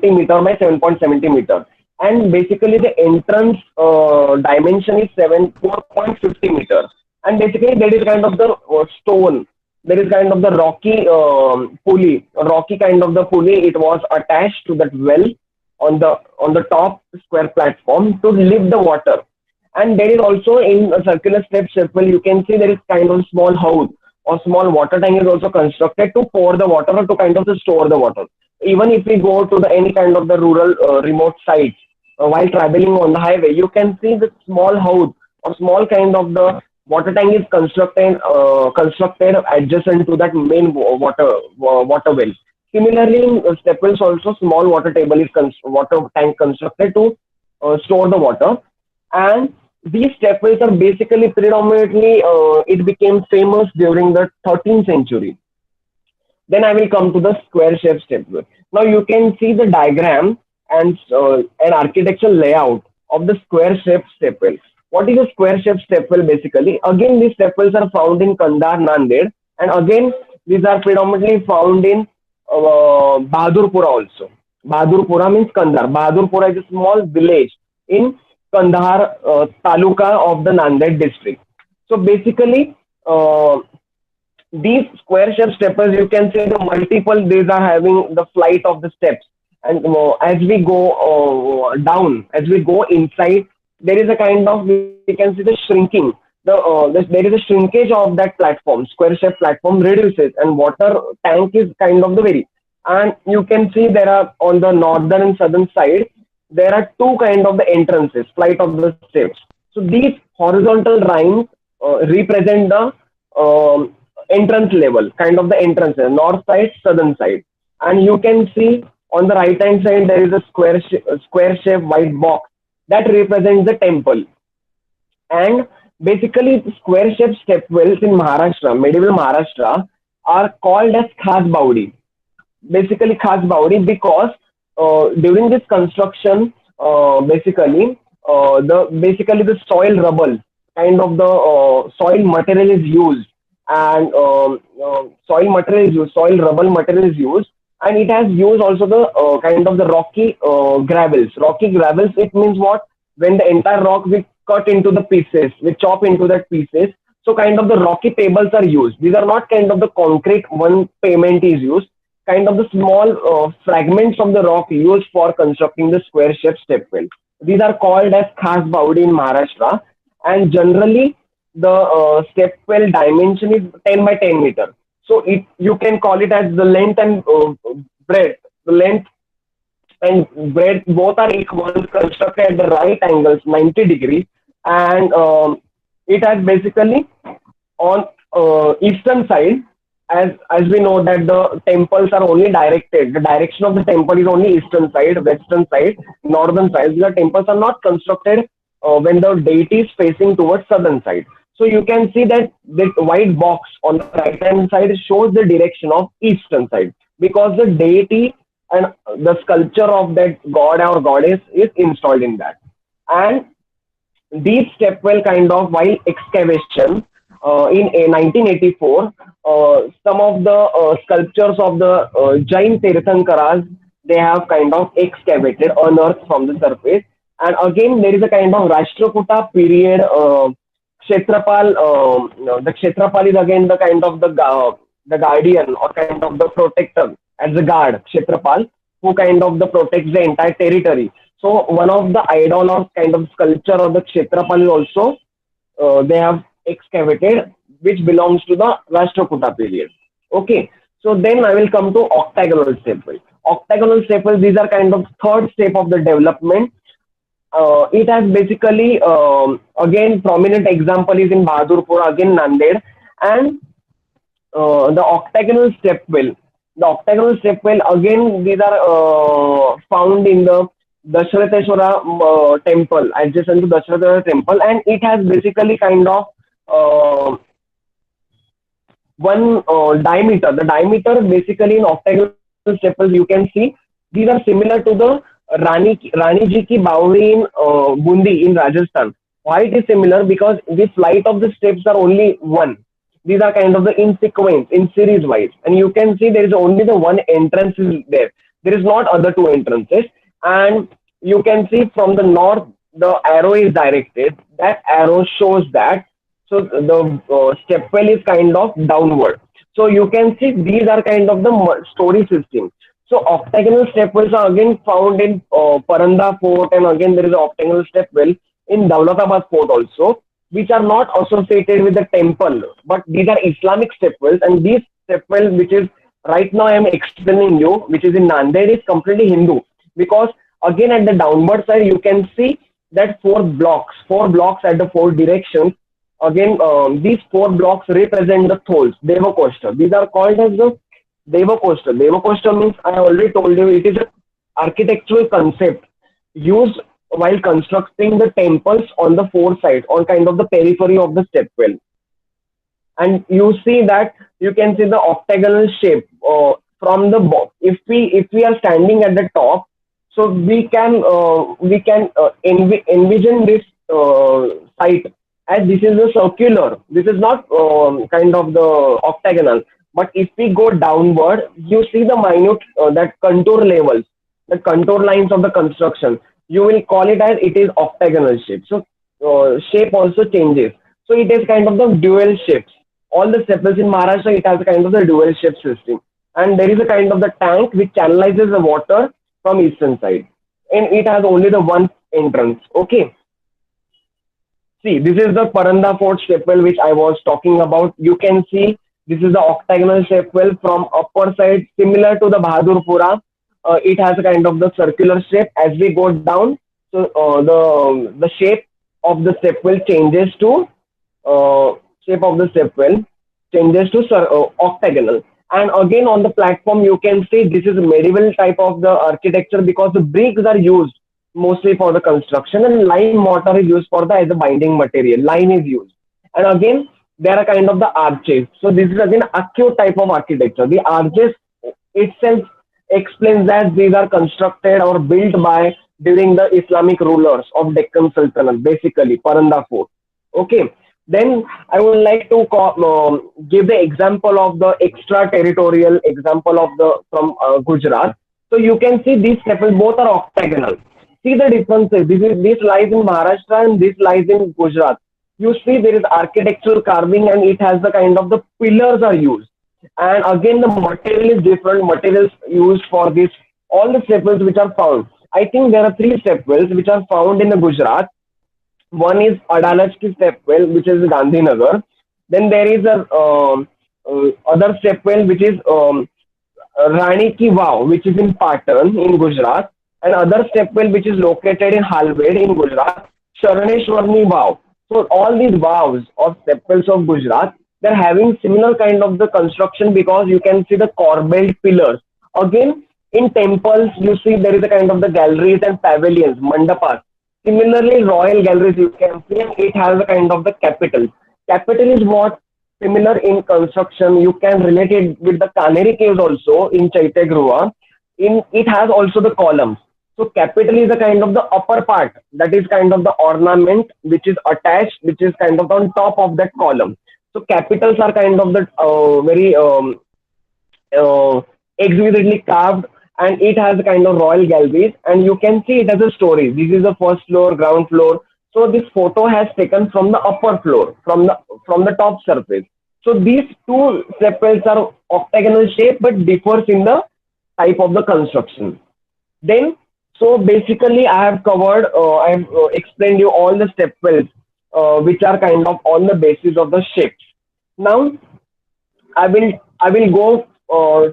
meter by 7.70 meter, and basically the entrance dimension is 4.50 meter, and basically there is kind of the stone, there is kind of the rocky kind of the pulley. It was attached to that well on the top square platform to lift the water. And there is also in a circular step well, you can see there is kind of small house or small water tank is also constructed to pour the water or to kind of to store the water. Even if we go to any kind of the rural remote sites while traveling on the highway, you can see the small house or small kind of the water tank is constructed adjacent to that main water well. Similarly, in step wells also small water tank constructed to store the water. And these step wells are basically predominantly it became famous during the 13th century. Then I will come to the square shape step well. Now you can see the diagram and an architectural layout of the square shape step well. What is a square shape step well? Basically, again these step wells are found in Kandahar, Nanded, And again, these are predominantly found in Bahadurpura also. Bahadurpura means Kandahar. Bahadurpura is a small village in Kandahar taluka of the Nanded district. So basically, these square shaped steppers, you can see the multiple, these are having the flight of the steps. And as we go down, as we go inside, there is a kind of, we can see the shrinking. There is a shrinkage of that platform, square shaped platform reduces, and water tank is kind of the very. And you can see there are on the northern and southern side, there are two kind of the entrances, flight of the steps. So these horizontal lines represent the entrance level, kind of the entrances, north side, southern side. And you can see on the right hand side there is a square shaped white box that represents the temple. And basically, square shaped step wells in Maharashtra, medieval Maharashtra, are called as Khas Baudi. Basically, Khas Baudi because during this construction, basically the soil rubble, kind of the soil material is used, and soil rubble material is used, and it has used also the kind of the rocky gravels. Rocky gravels, it means what? When the entire rock we cut into the pieces, we chop into that pieces. So kind of the rocky pebbles are used. These are not kind of the concrete one pavement is used. Kind of the small fragments of the rock used for constructing the square shaped step well. These are called as Khas Baudi in Maharashtra, and generally the step well dimension is 10 by 10 meter. So it, you can call it as the length and breadth. The length and breadth both are equal, constructed at the right angles 90 degrees, and it has basically on eastern side, as we know that the temples are only directed, the direction of the temple is only eastern side, western side, northern side. The temples are not constructed when the deity is facing towards southern side. So you can see that the white box on the right hand side shows the direction of eastern side, because the deity and the sculpture of that god or goddess is installed in that. And these stepwell kind of, while excavation in 1984, some of the sculptures of the Jain Tirthankaras, they have kind of excavated, unearthed from the surface. And again, there is a kind of Rashtrakuta period. Kshetrapal, the Kshetrapal is again the kind of the guardian or kind of the protector, as the guard, Kshetrapal, who kind of the protects the entire territory. So one of the idol or kind of sculpture of the Kshetrapal is also they have excavated, which belongs to the Rashtrakuta period. Okay, so then I will come to octagonal stepwell. Octagonal stepwell, these are kind of third step of the development. It has basically again prominent example is in Bahadurpur, again Nanded, and the octagonal stepwell. The octagonal stepwell, again these are found in the Dasharatheshwara temple, adjacent to Dasharatheshwara temple, and it has basically kind of one diameter. The diameter basically in octagonal stepwells, you can see these are similar to the Rani Ji Ki Bauri in Bundi in Rajasthan. Why it is similar? Because the flight of the steps are only one. These are kind of the in sequence, in series wise, and you can see there is only the one entrance is there. There is not other two entrances, and you can see from the north the arrow is directed. That arrow shows that. So the stepwell is kind of downward. So you can see these are kind of the story system. So octagonal stepwells are again found in Paranda Fort, and again there is an octagonal stepwell in Daulatabad Fort also, which are not associated with the temple, but these are Islamic stepwells. And these stepwell, which is right now I am explaining you, which is in Nanded, is completely Hindu, because again at the downward side you can see that four blocks at the four directions. Again, these four blocks represent the tholes, Devakoshta. These are called as the Devakoshta. Devakoshta means, I already told you, it is an architectural concept used while constructing the temples on the four sides, on kind of the periphery of the stepwell. And you see that you can see the octagonal shape from the bottom. If we are standing at the top, so we can envision this site as this is a circular. This is not kind of the octagonal. But if we go downward, you see the minute that contour levels, the contour lines of the construction. You will call it as it is octagonal shape. So shape also changes. So it is kind of the dual shapes. All the stepwells in Maharashtra, it has a kind of the dual shape system. And there is a kind of the tank which channelizes the water from eastern side. And it has only the one entrance. Okay. See, this is the Paranda Fort stepwell which I was talking about. You can see this is the octagonal stepwell from upper side, similar to the Bahadurpura. It has a kind of the circular shape. As we go down, so the shape of the stepwell changes to shape of the stepwell changes to octagonal. And again on the platform, you can see this is a medieval type of the architecture because the bricks are used mostly for the construction and lime mortar is used for the as a binding material. Lime is used, and again there are kind of the arches. So this is again acute type of architecture. The arches itself explains that these are constructed or built by during the Islamic rulers of Deccan Sultanate, basically Paranda Fort. Okay, then I would like to give the example of the extraterritorial example of the from Gujarat. So you can see these stepwells both are octagonal. See the differences. This lies in Maharashtra and this lies in Gujarat. You see there is architectural carving and it has the kind of the pillars are used. And again the material is different. Materials used for this. All the stepwells which are found. I think there are three stepwells which are found in the Gujarat. One is Adalajki stepwell, which is Gandhinagar. Then there is a other stepwell which is Rani Ki Vav, which is in Patan in Gujarat. And other stepwell which is located in Halved in Gujarat, Sharaneshwarni Vav. So all these vows or stepwells of Gujarat, they're having similar kind of the construction because you can see the corbelled pillars. Again, in temples, you see there is a kind of the galleries and pavilions, mandapas. Similarly, royal galleries you can see, and it has a kind of the capital. Capital is what similar in construction. You can relate it with the Kaneri caves also in Chaitagruha. In it has also the columns. So capital is a kind of the upper part, that is kind of the ornament which is attached, which is kind of on top of that column. So capitals are kind of the very exquisitely carved, and it has a kind of royal galleries, and you can see it as a story. This is the first floor, ground floor. So this photo has taken from the upper floor, from the top surface. So these two stepwells are octagonal shape but differs in the type of the construction. Then, so basically I have covered, I have explained you all the stepwells which are kind of on the basis of the shapes. Now, I will go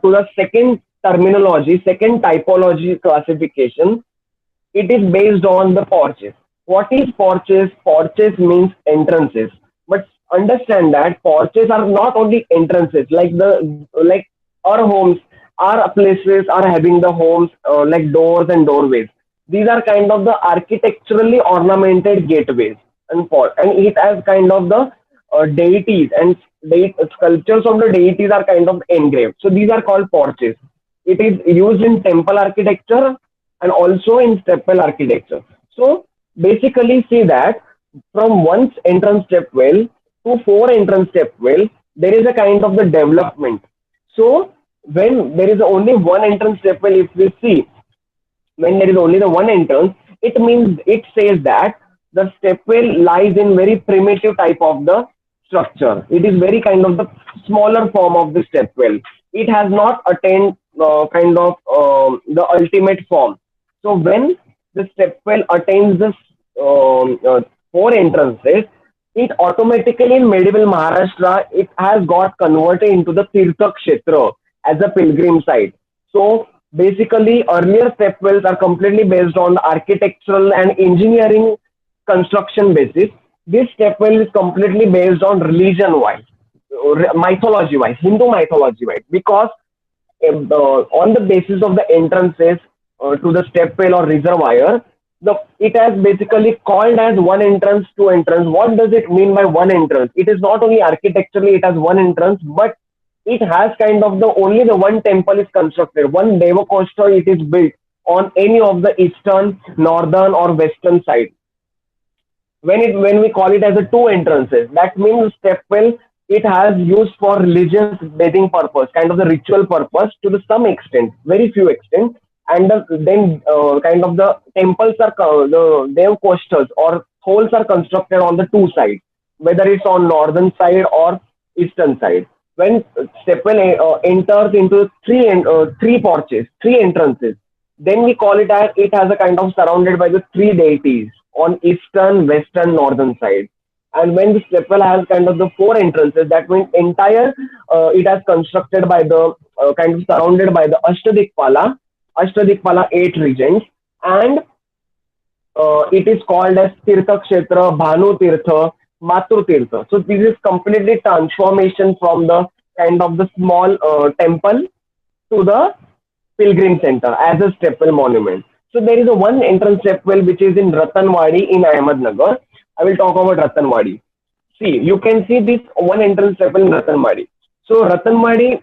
to the second terminology, second typology classification. It is based on the porches. What is porches? Porches means entrances. But understand that porches are not only entrances, like our homes. Our places are having the homes like doors and doorways. These are kind of the architecturally ornamented gateways, and it has kind of the deities and sculptures of the deities are kind of engraved. So these are called porches. It is used in temple architecture and also in stepwell architecture. So basically, see that from one entrance stepwell to four entrance stepwell, there is a kind of the development. So when there is only one entrance stepwell, if we see, when there is only the one entrance, it means it says that the stepwell lies in very primitive type of the structure. It is very kind of the smaller form of the stepwell. It has not attained kind of the ultimate form. So when the stepwell attains this four entrances, it automatically in medieval Maharashtra, it has got converted into the Tirtha Kshetra as a pilgrim site. So basically, earlier stepwells are completely based on the architectural and engineering construction basis. This stepwell is completely based on religion-wise, mythology-wise, Hindu mythology-wise, because on the basis of the entrances to the stepwell or reservoir, it has basically called as one entrance, two entrance. What does it mean by one entrance? It is not only architecturally it has one entrance, but it has kind of only the one temple is constructed, one Devakosta it is built on any of the eastern, northern or western side. when we call it as a two entrances, that means step well it has used for religious bathing purpose, kind of the ritual purpose to the some extent, very few extent, and then kind of the temples are the dev coasters or holes are constructed on the two sides, whether it's on northern side or eastern side. When step well enters into three porches, three entrances, then we call it as it has a kind of surrounded by the three deities on eastern, western, northern side. And when the stepwell has kind of the four entrances, that means entire it has constructed by the kind of surrounded by the Ashtadikpala eight regions, and it is called as Tirtha Kshetra, Bhanu Tirtha, Matru Tirtha. So this is completely transformation from the kind of the small temple to the pilgrim center as a stepwell monument. So there is a one entrance stepwell which is in Ratanwadi in Ahmednagar. I will talk about Ratanwadi. See, you can see this one entrance stepwell in Ratanwadi. So Ratanwadi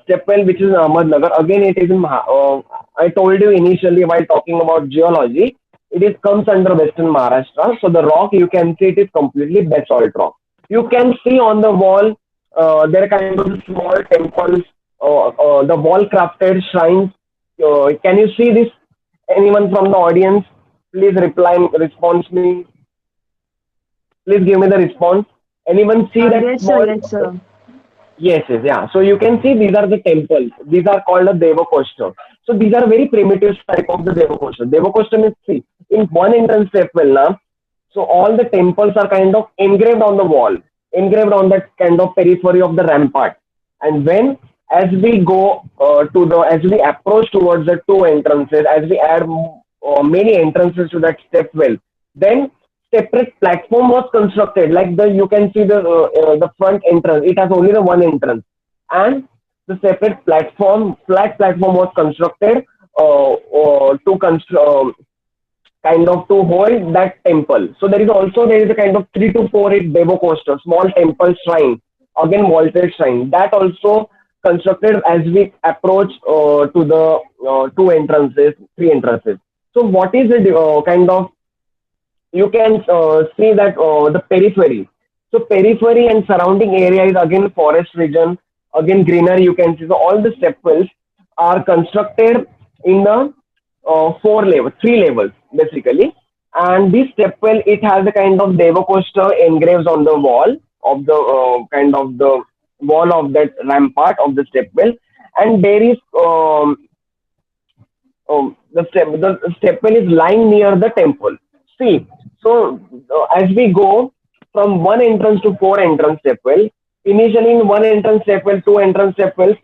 stepwell which is in Ahmednagar, again it is in I told you initially while talking about geology, it is comes under western Maharashtra. So the rock you can see it is completely basalt rock. You can see on the wall there are kind of small temples, the wall crafted shrines. Can you see this? Anyone from the audience? Please response me. Please give me the response. Anyone see that Yes, small? sir. Yes, sir. Yes, yes, yeah. So you can see these are the temples. These are called a Devakoshta. So these are very primitive type of the Devakoshta. Devakoshta means see in one entrance stepwell now. So all the temples are kind of engraved on the wall, engraved on that kind of periphery of the rampart. And when as we go as we approach towards the two entrances, as we add many entrances to that stepwell, then separate platform was constructed. Like the you can see the front entrance, it has only the one entrance, and the separate platform, flat platform was constructed to kind of to hold that temple. So there is a kind of 3 to 4 Devo coaster, small temple shrine, again vaulted shrine, that also constructed as we approach to the two entrances, three entrances. So what is the kind of you can see that the periphery. So periphery and surrounding area is again forest region, again greenery you can see. So all the stepwells are constructed in the three levels basically. And this stepwell it has a kind of Devakoshta engraved on the wall of the kind of the wall of that rampart of the stepwell, and there is the stepwell is lying near the temple. See, so as we go from one entrance to four entrance stepwell, initially in one entrance stepwell, two entrance stepwells,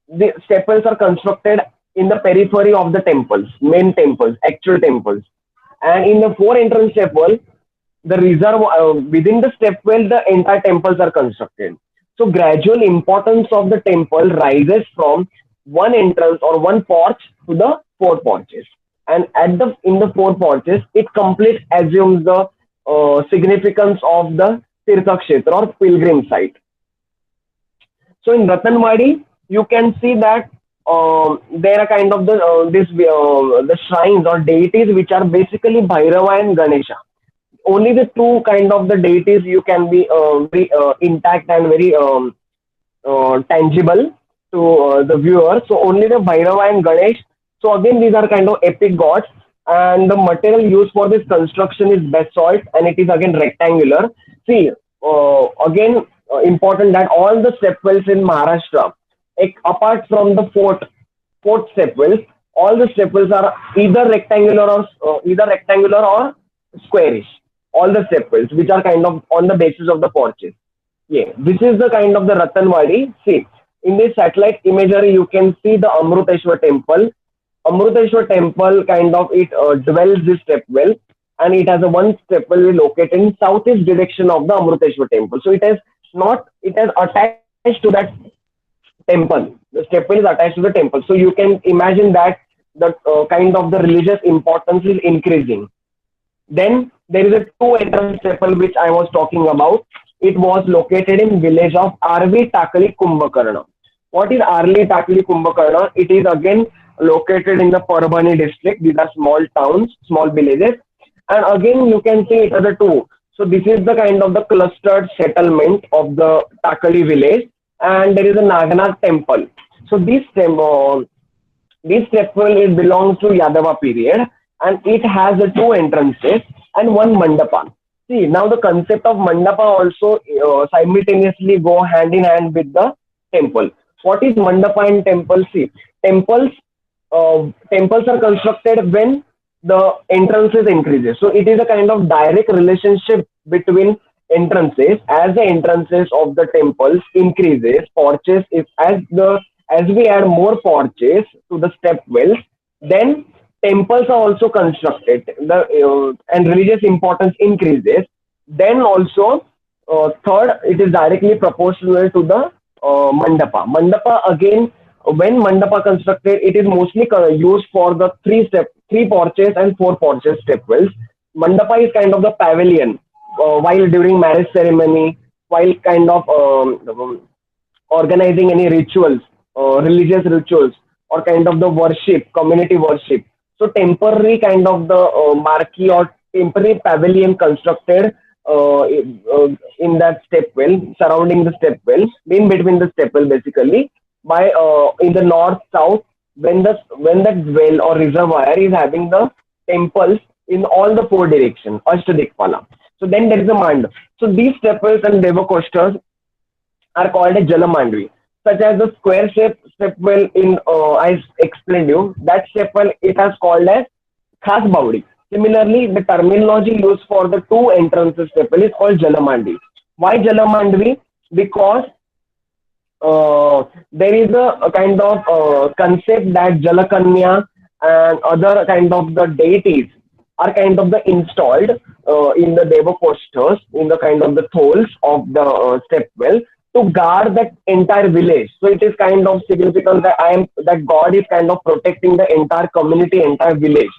the stepwells are constructed in the periphery of the temples, main temples, actual temples. And in the four entrance stepwell, the reserve within the stepwell, the entire temples are constructed. So gradual importance of the temple rises from one entrance or one porch to the four porches. And in the four porches, it completely assumes the significance of the Tirtha Kshetra or pilgrim site. So in Ratanwadi, you can see that there are kind of the shrines or deities which are basically Bhairava and Ganesha. Only the two kind of the deities you can be very intact and very tangible to the viewer. So only the Bhairava and Ganesh. So again, these are kind of epic gods, and the material used for this construction is basalt, and it is again rectangular. See, again important that all the stepwells in Maharashtra, apart from the fourth stepwells, all the stepwells are either rectangular or squarish. All the stepwells, which are kind of on the basis of the porches. Yeah, this is the kind of the Ratanwadi. See, in this satellite imagery, you can see the Amruteshwar temple. Amruteshwar temple kind of it dwells this stepwell, and it has a one stepwell located in southeast direction of the Amruteshwar temple. So it has attached to that temple. The stepwell is attached to the temple. So you can imagine that the kind of the religious importance is increasing. Then there is a two entrance temple which I was talking about. It was located in village of Arvi Takali Kumbhakarna. What is Arli Takali Kumbhakarna? It is again located in the Parbhani district. These are small towns, small villages. And again you can see it as a two. So this is the kind of the clustered settlement of the Takali village, and there is a Naganath temple. So this temple, it belongs to Yadava period, and it has the two entrances and one mandapa. See, now the concept of mandapa also simultaneously go hand in hand with the temple. What is mandapa and temple? See, temples temples are constructed when the entrances increases. So it is a kind of direct relationship between entrances. As the entrances of the temples increases, porches, if as we add more porches to the step wells, then temples are also constructed. The and religious importance increases. Then also, third, it is directly proportional to the mandapa. Mandapa again, when mandapa constructed, it is mostly used for the three porches and four porches step wells. Mandapa is kind of the pavilion while during marriage ceremony, while kind of organizing any rituals, religious rituals, or kind of the worship, community worship. So temporary kind of the marquee or temporary pavilion constructed in that step well, surrounding the step well, in between the step well basically, by in the north south, when that well or reservoir is having the temples in all the four directions, Ashtadikpala. So then there is a mandap. So these step wells and devakostas are called a Jalamandvi, such as the square shape step well in I explained you. That step well it has called as Khas Baudi. Similarly, the terminology used for the two entrances step well is called Jalamandvi. Why Jalamandvi? Because there is a kind of concept that Jalakanya and other kind of the deities are kind of the installed in the Devakostas, in the kind of the tholes of the step well to guard that entire village. So it is kind of significant that that God is kind of protecting the entire community, entire village.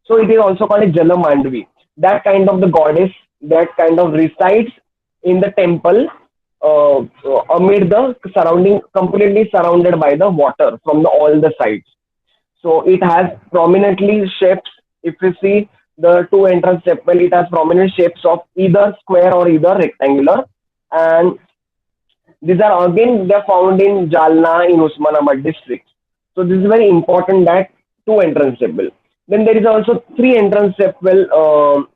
So it is also called a Jalamandvi. That kind of the goddess that kind of resides in the temple amid the surrounding, completely surrounded by the water from all the sides. So it has prominently shapes. If you see the two entrance step well, it has prominent shapes of either square or either rectangular, and these are again they're found in Jalna in Usmanabad district. So this is very important that two entrance step well. Then there is also three entrance step well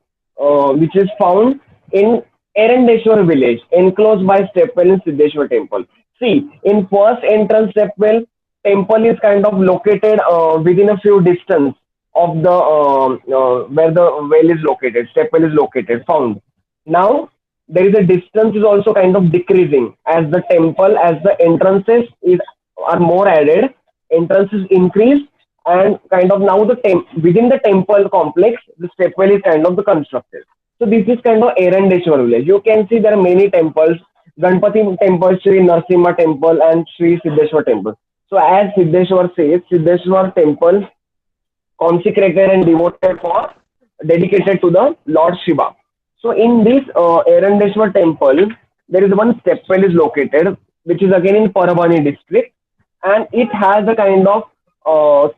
which is found in Erandeshwar village enclosed by step well in Siddheshwar temple. See, in first entrance step well, temple is kind of located within a few distance of the where the well is located, step well is located, found. Now there is a distance is also kind of decreasing as the temple, as the entrances is are more added, entrances increase, and kind of now the within the temple complex, the step well is kind of the constructed. So this is kind of Erandeshwar village. You can see there are many temples, Ganpati temple, Sri Narsimha temple, and Sri Siddheshwar temple. So as Siddheshwar says, Siddheshwar temple consecrated and devoted for, dedicated to the Lord Shiva. So in this Erandeshwar temple, there is one step well is located, which is again in Parabani district, and it has a kind of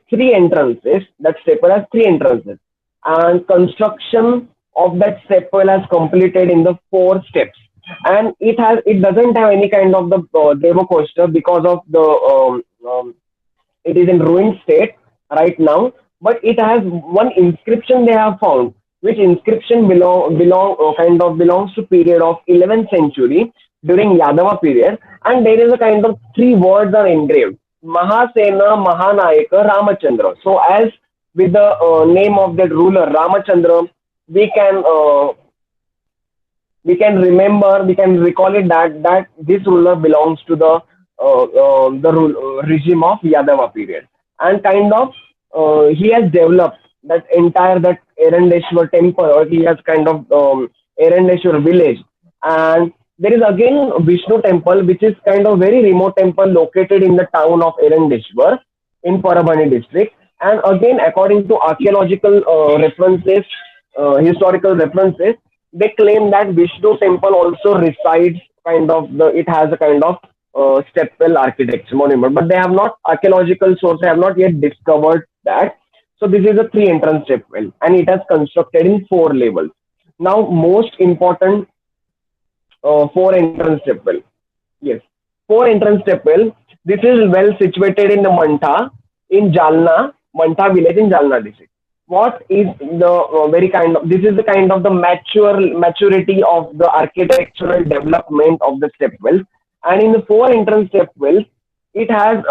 three entrances. That step well has three entrances, and construction of that step well has completed in the 4 steps, and it doesn't have any kind of the Devakosta because of the it is in ruined state right now, but it has one inscription they have found, which inscription belongs to period of 11th century during Yadava period, and there is a kind of 3 words are engraved: Mahasena Mahanayaka Ramachandra. So as with the name of that ruler Ramachandra, we can remember, we can recall it that this ruler belongs to the regime of Yadava period, and kind of he has developed that entire that Erandeshwar temple, or he has kind of Erandeshwar village, and there is again Vishnu temple, which is kind of very remote temple located in the town of Erandeshwar in Parabani district, and again according to archaeological references, historical references, they claim that Vishnu temple also resides kind of it has a kind of stepwell architecture monument, but they have not, archaeological sources have not yet discovered that. So this is a 3 entrance stepwell, and it has constructed in 4 levels. Now, most important, four entrance step well. Yes, four entrance step well. This is well situated in the Mantha in Jalna, Mantha village in Jalna district. What is the very kind of, this is the kind of the maturity of the architectural development of the step wells. And in the four entrance step wells, it has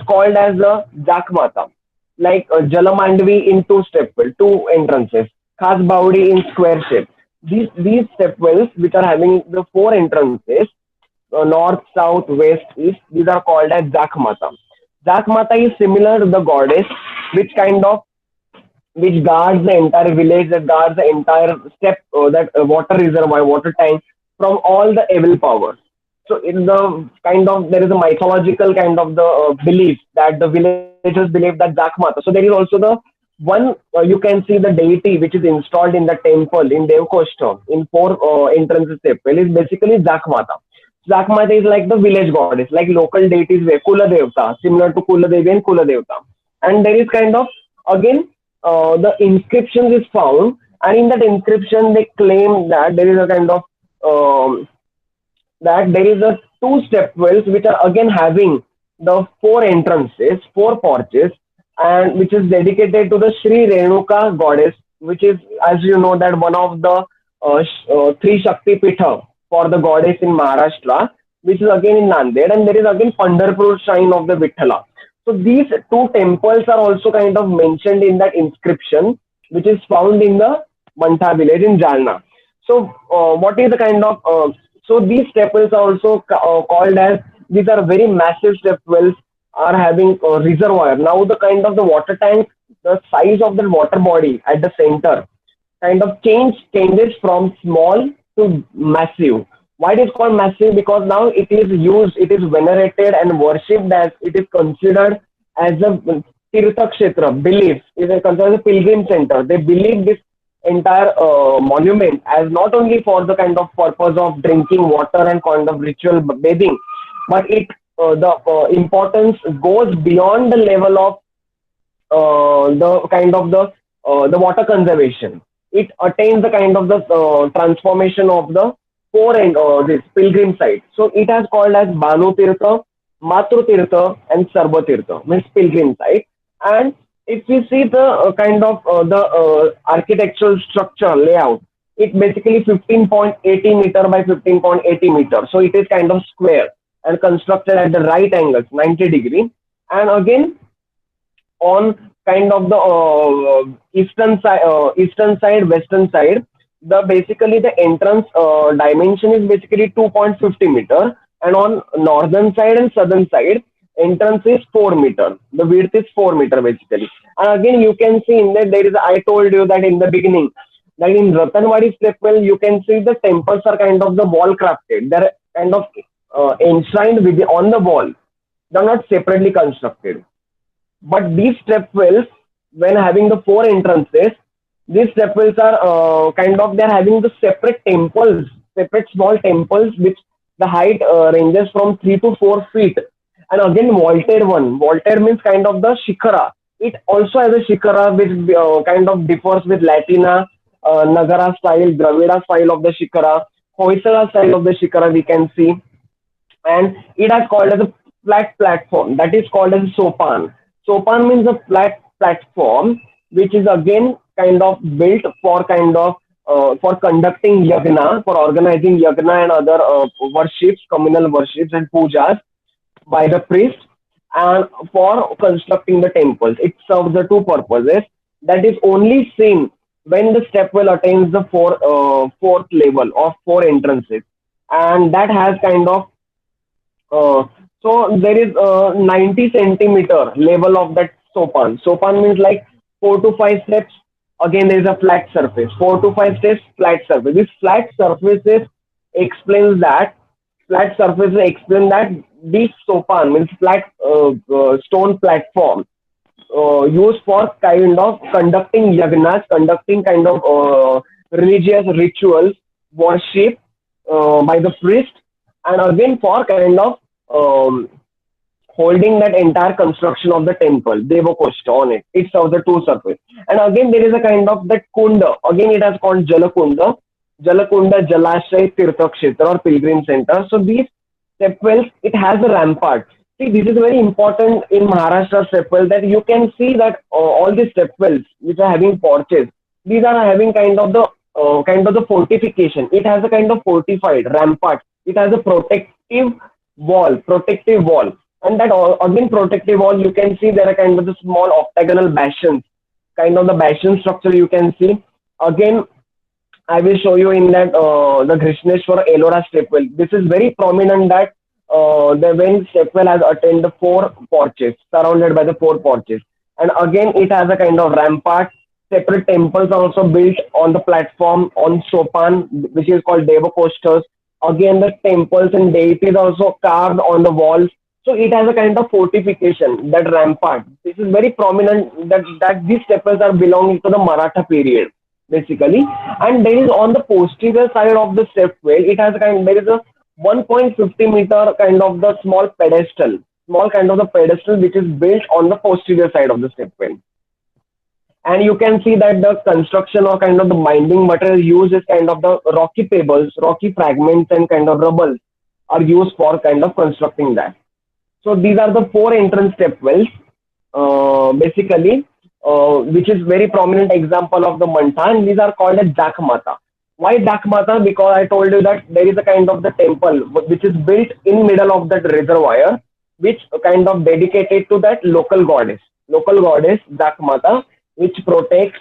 called as a Jakmata, like Jalamandvi in two step well, two entrances, Khas Baudi in square shape. These step wells, which are having the four entrances, north, south, west, east, these are called as Jakmata. Jakmata is similar to the goddess, which kind of, which guards the entire village, that guards the entire step, that water reservoir, water tank from all the evil powers. So in the kind of, there is a mythological kind of the belief that the villagers believe that Jakmata. So there is also the one, you can see the deity which is installed in the temple in Devkoshta in four entrances temple is basically Jakmata. Jakmata is like the village goddess, like local deities where Kula Devta, similar to Kula Devi and Kula Devta. And there is kind of, again, the inscriptions is found, and in that inscription they claim that there is a kind of, um, that there is a two step wells which are again having the four entrances, four porches, and which is dedicated to the Sri Renuka goddess, which is, as you know, that one of the three Shakti Pitha for the goddess in Maharashtra, which is again in Nanded, and there is again Pandharpur shrine of the Vithala. So these two temples are also kind of mentioned in that inscription, which is found in the Mantha village in Jalna. So what is the kind of, so these step wells are also called as, these are very massive step wells, are having a reservoir. Now the kind of the water tank, the size of the water body at the center kind of changes from small to massive. Why it is called massive? Because now it is used, it is venerated and worshipped, as it is considered as a Tirtha Kshetra, belief, it is considered as a pilgrim center. They believe this entire monument as not only for the kind of purpose of drinking water and kind of ritual bathing, but it, the importance goes beyond the level of the kind of the water conservation. It attains the kind of the transformation of the four and this pilgrim site. So it has called as Banu Tirtha, Matru Tirtha, and Sarva Tirtha, means pilgrim site. And if we see the kind of the architectural structure layout, it basically 15.80 meter by 15.80 meter. So it is kind of square and constructed at the right angles, 90-degree. And again, on kind of the eastern side, western side, the basically the entrance dimension is basically 2.50 meter, and on northern side and southern side, entrance is 4 meter. The width is 4 meter basically. And again, you can see in that there is, I told you that in the beginning, that in Ratanwadi stepwell, you can see the temples are kind of the wall crafted. They're kind of enshrined with on the wall. They're not separately constructed. But these stepwells, when having the four entrances, these stepwells are kind of, they're having the separate temples, separate small temples, which the height ranges from 3 to 4 feet. And again, vaulted one. Vaulted means kind of the shikara. It also has a shikara which kind of differs with Latina, Nagara style, Dravida style of the shikara, Hoysala style of the shikara we can see. And it has called as a flat platform. That is called as sopan. Sopan means a flat platform, which is again kind of built for kind of for conducting yagna, for organizing yagna and other worships, communal worships and pujas by the priest, and for constructing the temples. It serves the two purposes. That is only seen when the stepwell attains the fourth level of four entrances, and that has kind of so there is 90 centimeter level of that sopan. Sopan means like 4 to 5 steps. Again, there is a flat surface. 4 to 5 steps, flat surface. This flat surfaces explains that this sopan means flat stone platform used for kind of conducting yagnas, conducting kind of religious rituals, worship by the priest, and again for kind of holding that entire construction of the temple, Devakoshta on it. It serves the two surface. And again, there is a kind of that kunda. Again, it has called Jalakunda, Jalakunda, Jalashay, Tirthakshetra or Pilgrim Center. So these stepwells, it has a rampart. See, this is very important in Maharashtra stepwell that you can see that all these stepwells which are having porches, these are having kind of the fortification. It has a kind of fortified rampart. It has a protective wall, and that again protective wall. You can see there are kind of the small octagonal bastions, kind of the bastion structure you can see. Again, I will show you in that the Krishneshwar Ellora stepwell. This is very prominent that the when stepwell has attained the four porches, surrounded by the four porches. And again, it has a kind of rampart. Separate temples are also built on the platform on Sopan, which is called Devakostas. Again, the temples and deities are also carved on the walls. So it has a kind of fortification, that rampart. This is very prominent that these temples are belonging to the Maratha period, basically. And there is on the posterior side of the stepwell, it has a there is a 1.50 meter kind of the small kind of the pedestal which is built on the posterior side of the stepwell. And you can see that the construction or kind of the binding material used is kind of the rocky pebbles, rocky fragments and kind of rubble are used for kind of constructing that. So these are the four entrance stepwells, basically, which is very prominent example of the Manta, and these are called as Jakmata. Why Jakmata? Because I told you that there is a kind of the temple which is built in middle of that reservoir, which kind of dedicated to that local goddess Jakmata, which protects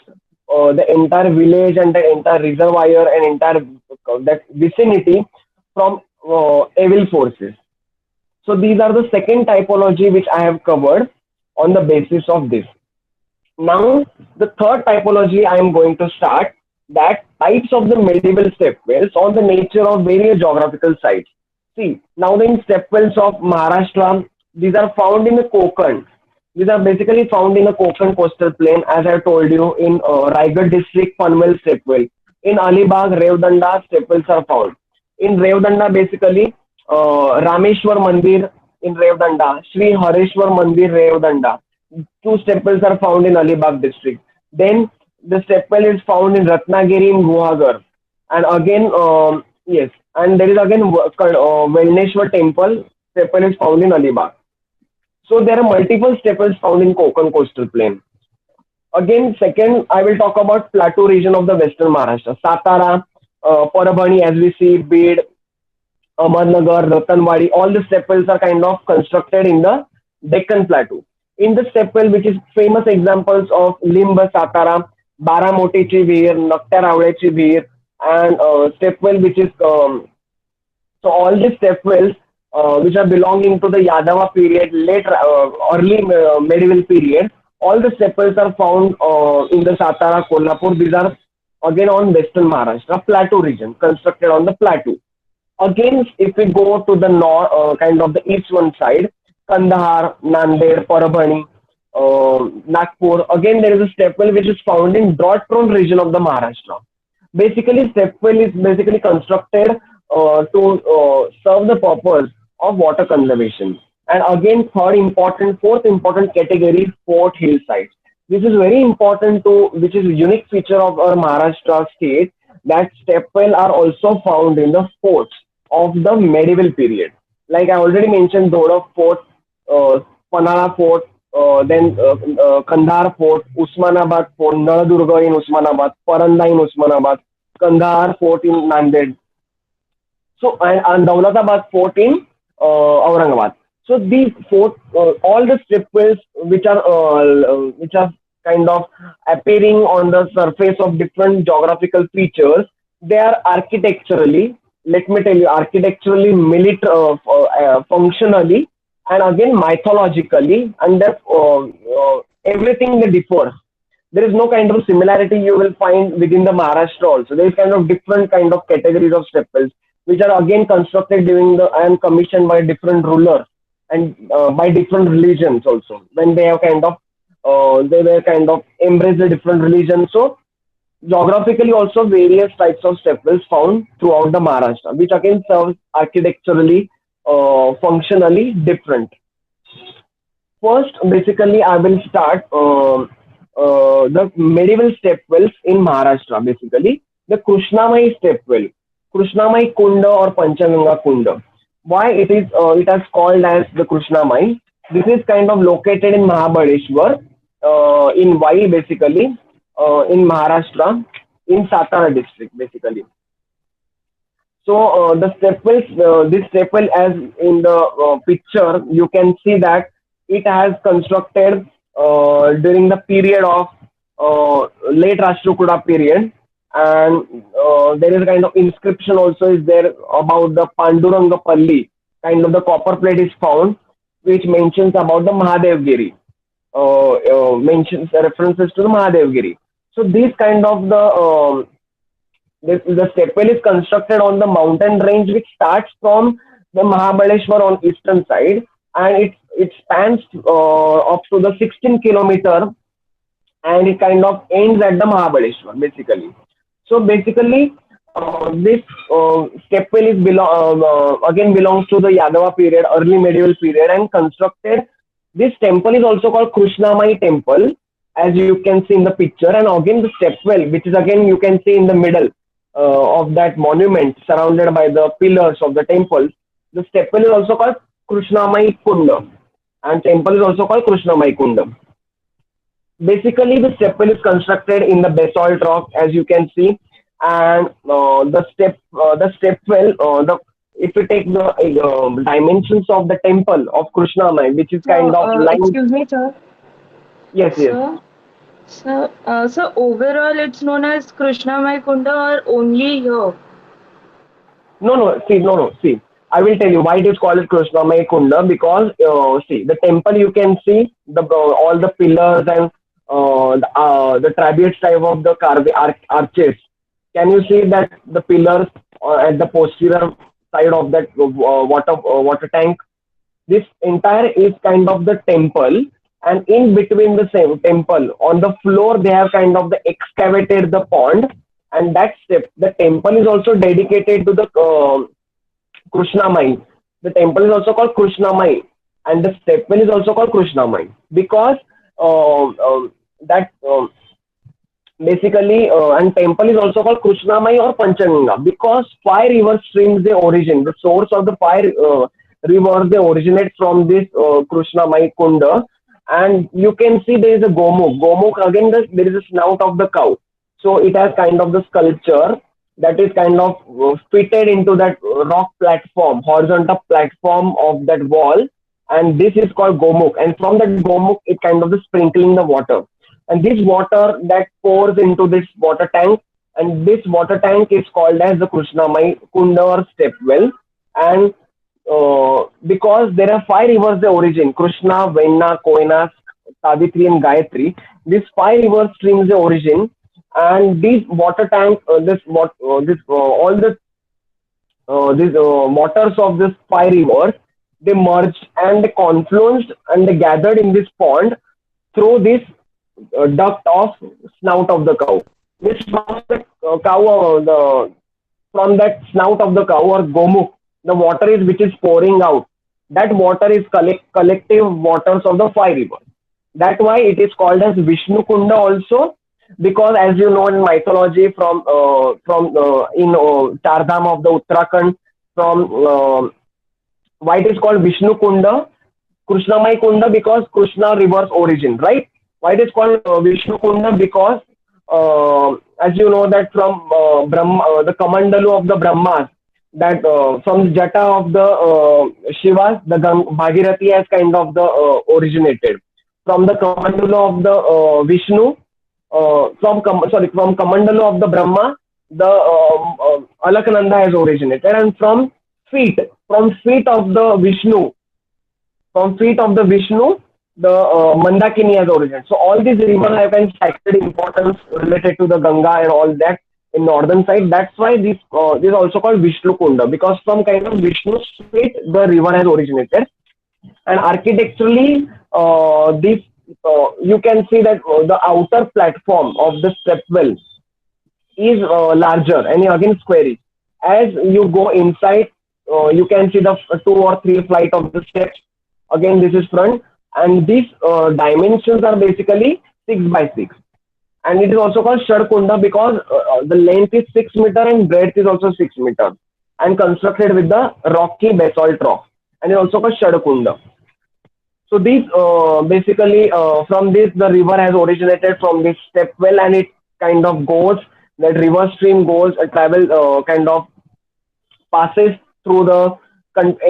the entire village and the entire reservoir and entire that vicinity from evil forces. So these are the second typology which I have covered on the basis of this. Now the third typology I am going to start, that types of the medieval stepwells on the nature of various geographical sites. See, now the stepwells of Maharashtra, these are found in the Konkan. These are basically found in the Konkan coastal plain, as I told you, in Raigad district, Panvel stepwell. In Alibag, Revdanda stepwells are found. In Revdanda, basically, Rameshwar Mandir in Revdanda, Sri Hareshwar Mandir, Revdanda. Two stepwells are found in Alibag district. Then the stepwell is found in Ratnagiri in Guhagar. And again, yes, and there is again Velneshwar temple, stepwell is found in Alibag. So there are multiple stepwells found in Konkan coastal plain. Again, second, I will talk about plateau region of the western Maharashtra. Satara, Parabhani, as we see, Bid, Ahmednagar, Ratanwadi, all the stepwells are kind of constructed in the Deccan Plateau. In the stepwell, which is famous examples of Limb Satara, Baramotichi Veer, Naktaravlechi Veer, and stepwell which is so all these stepwells which are belonging to the Yadava period, late early medieval period. All the stepwells are found in the Satara, Kolhapur. These are again on western Maharashtra, plateau region, constructed on the plateau. Again, if we go to the north, kind of the east one side, Kandahar, Nanded, Parabhani, Nagpur. Again, there is a stepwell which is found in drought-prone region of the Maharashtra. Basically, stepwell is basically constructed to serve the purpose of water conservation. And again, fourth important category, fort hillsides. This is very important which is a unique feature of our Maharashtra state, that stepwell are also found in the forts of the medieval period. Like I already mentioned, Dhoda Fort, Panara Fort, then Kandahar Fort, Usmanabad Fort, Naladurga in Usmanabad, Paranda in Usmanabad, Kandahar Fort in Nanded. So and Daulatabad Fort in Aurangabad. So these fort, all the stepwells which are kind of appearing on the surface of different geographical features, they are architecturally, let me tell you, architecturally, functionally, and again mythologically, and that everything that differs. There is no kind of similarity you will find within the Maharashtra also. There is kind of different kind of categories of stepwells, which are again constructed during and commissioned by different rulers and by different religions also, when they have kind of they were kind of embraced the different religions. So geographically also various types of stepwells found throughout the Maharashtra, which again serves architecturally, functionally different. First, basically, I will start the medieval step wells in Maharashtra. Basically, the Krishnamai step well, Krishnamai Kunda or Panchaganga Kunda. Why it has called as the Krishnamai? This is kind of located in Mahabaleshwar, in Vai basically, in Maharashtra, in Satara district basically. So the step wells, this step well, as in the picture, you can see that it has constructed during the period of late Rashtrakuta period, and there is a kind of inscription also is there about the Panduranga Palli. Kind of the copper plate is found, which mentions about the Mahadevgiri, mentions references to the Mahadevgiri. So these kind of the stepwell is constructed on the mountain range which starts from the Mahabaleshwar on eastern side, and it spans up to the 16 kilometer, and it kind of ends at the Mahabaleshwar basically. So basically, this stepwell is again belongs to the Yadava period, early medieval period, and constructed. This temple is also called Krishnamai temple, as you can see in the picture, and again the stepwell, which is again you can see in the middle of that monument, surrounded by the pillars of the temple. The stepwell is also called Krishnamai Kunda, and temple is also called Krishnamai Kunda. Basically, the stepwell is constructed in the basalt rock, as you can see, and the stepwell, if you take the dimensions of the temple of Krishnamai, which is kind of like, Excuse me, sir. yes, yes. So overall, it's known as Krishna Mai Kunda or only here? No. See, I will tell you why it is called Krishnamai Kunda, because see, the temple, you can see the all the pillars and the tribute type of the arches. Can you see that the pillars at the posterior side of that water tank? This entire is kind of the temple, and in between the same temple, on the floor, they have kind of the excavated the pond, and the temple is also dedicated to the Krishnamai. The temple is also called Krishnamai, and the stepwell is also called Krishnamai, because that basically, and temple is also called Krishnamai or Panchaganga, because five river streams they origin. The source of the five rivers they originate from this Krishnamai Kunda, and you can see there is a Gomukh. Gomukh, again, there is a snout of the cow. So it has kind of the sculpture that is kind of fitted into that rock platform, horizontal platform of that wall, and this is called Gomukh. And from that Gomukh, it kind of is sprinkling the water, and this water that pours into this water tank, and this water tank is called as the Krishnamai Kunda or stepwell. And because there are five rivers the origin: Krishna, Venna, Koyna, Savitri, and Gayatri. These five river streams the origin, and these water tank, all the these waters of this five rivers, they merged and they confluenced and they gathered in this pond through this duct of snout of the cow. This from the from that snout of the cow or Gomukh, the water is which is pouring out. That water is collective waters of the five rivers. That's why it is called as Vishnu Kunda also, because as you know in mythology from in Chardham of the Uttarakhand, from why it is called Vishnu Kunda, Krishnamai Kunda, because Krishna river's origin, right? Why it is called Vishnu Kunda? Because as you know that from Brahma, the Kamandalu of the Brahmas, that from the Jata of the Shivas, the Bhagirathi has kind of the originated. From the Kamandalu of the Vishnu, from Kamandalu of the Brahma, the Alaknanda has originated, and from feet of the Vishnu, the Mandakini has originated. So all these rivers have an sacred importance related to the Ganga and all that in northern side. That's why this is also called Vishnu Kunda, because from kind of Vishnu's feet the river has originated. And architecturally, this you can see that the outer platform of the stepwell is larger and again squarish. As you go inside, you can see the 2 or 3 flight of the steps. Again, this is front. and these dimensions are basically 6 by 6, and it is also called Shadkunda because the length is 6 meter and breadth is also 6 meter, and constructed with the rocky basalt rock, and it also called Shadkunda. So these basically from this the river has originated from this step well, and it kind of goes, that river stream goes travel kind of passes through the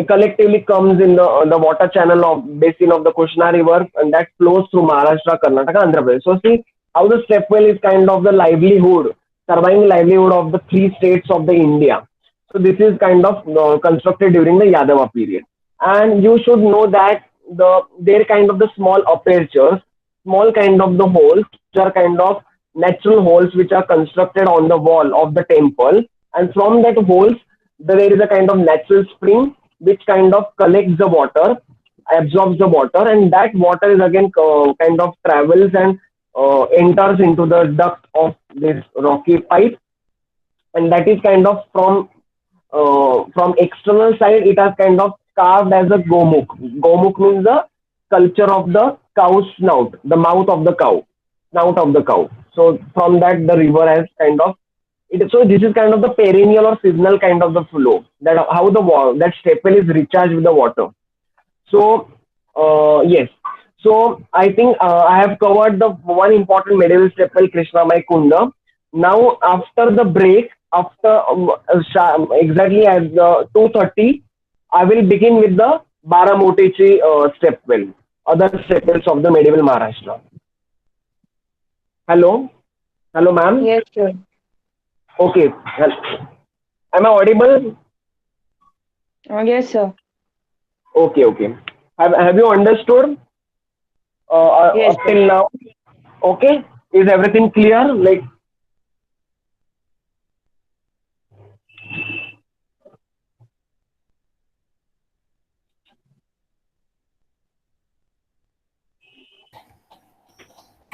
collectively comes in the water channel of basin of the Krishna River, and that flows through Maharashtra, Karnataka, Andhra Pradesh. So see how the step well is kind of the livelihood, surviving livelihood of the three states of the India. So this is kind of constructed during the Yadava period, and you should know that they're kind of the small apertures, small kind of the holes, which are kind of natural holes which are constructed on the wall of the temple, and from that holes there is a kind of natural spring which kind of collects the water, absorbs the water, and that water is again kind of travels and enters into the duct of this rocky pipe, and that is kind of from external side it has kind of carved as a gomuk. Gomuk means the culture of the cow's snout, the mouth of the cow, snout of the cow. So from that the river has kind of it. So this is kind of the perennial or seasonal kind of the flow, that how that staple is recharged with the water. So yes. So I think I have covered the one important medieval staple, Krishna Mai Kunda. Now after the break, after exactly at 2:30, I will begin with the Baramotichi step well, other stepwells of the medieval Maharashtra. Hello, hello, ma'am. Yes, sir. Okay, am I audible? Yes, sir. Okay, okay. Have you understood Yes, up sir. till now? Okay, is everything clear? Like,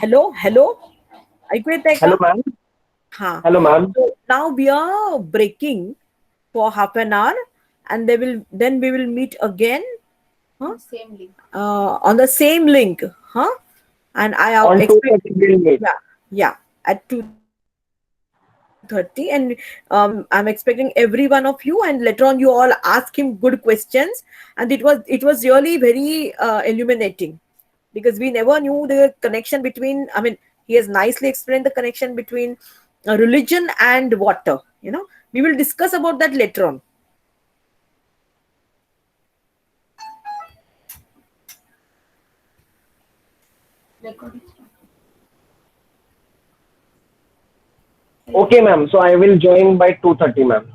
hello hello ऐकू येत आहे का? hello, ma'am. हा. Hello, ma'am. So now we are breaking for half an hour, and we will meet again, huh? On the same link, huh? And I On expect, 2:30 we'll meet. yeah, yeah, at 2:30, and I'm expecting every one of you, and later on you all ask him good questions, and it was really very illuminating, because we never knew the connection between. I mean, he has nicely explained the connection between religion and water. We will discuss about that later on. Okay, ma'am. So I will join by 2:30, ma'am.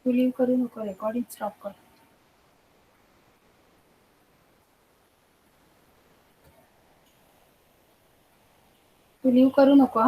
तू live करू नको recording stop कर तू live करू नको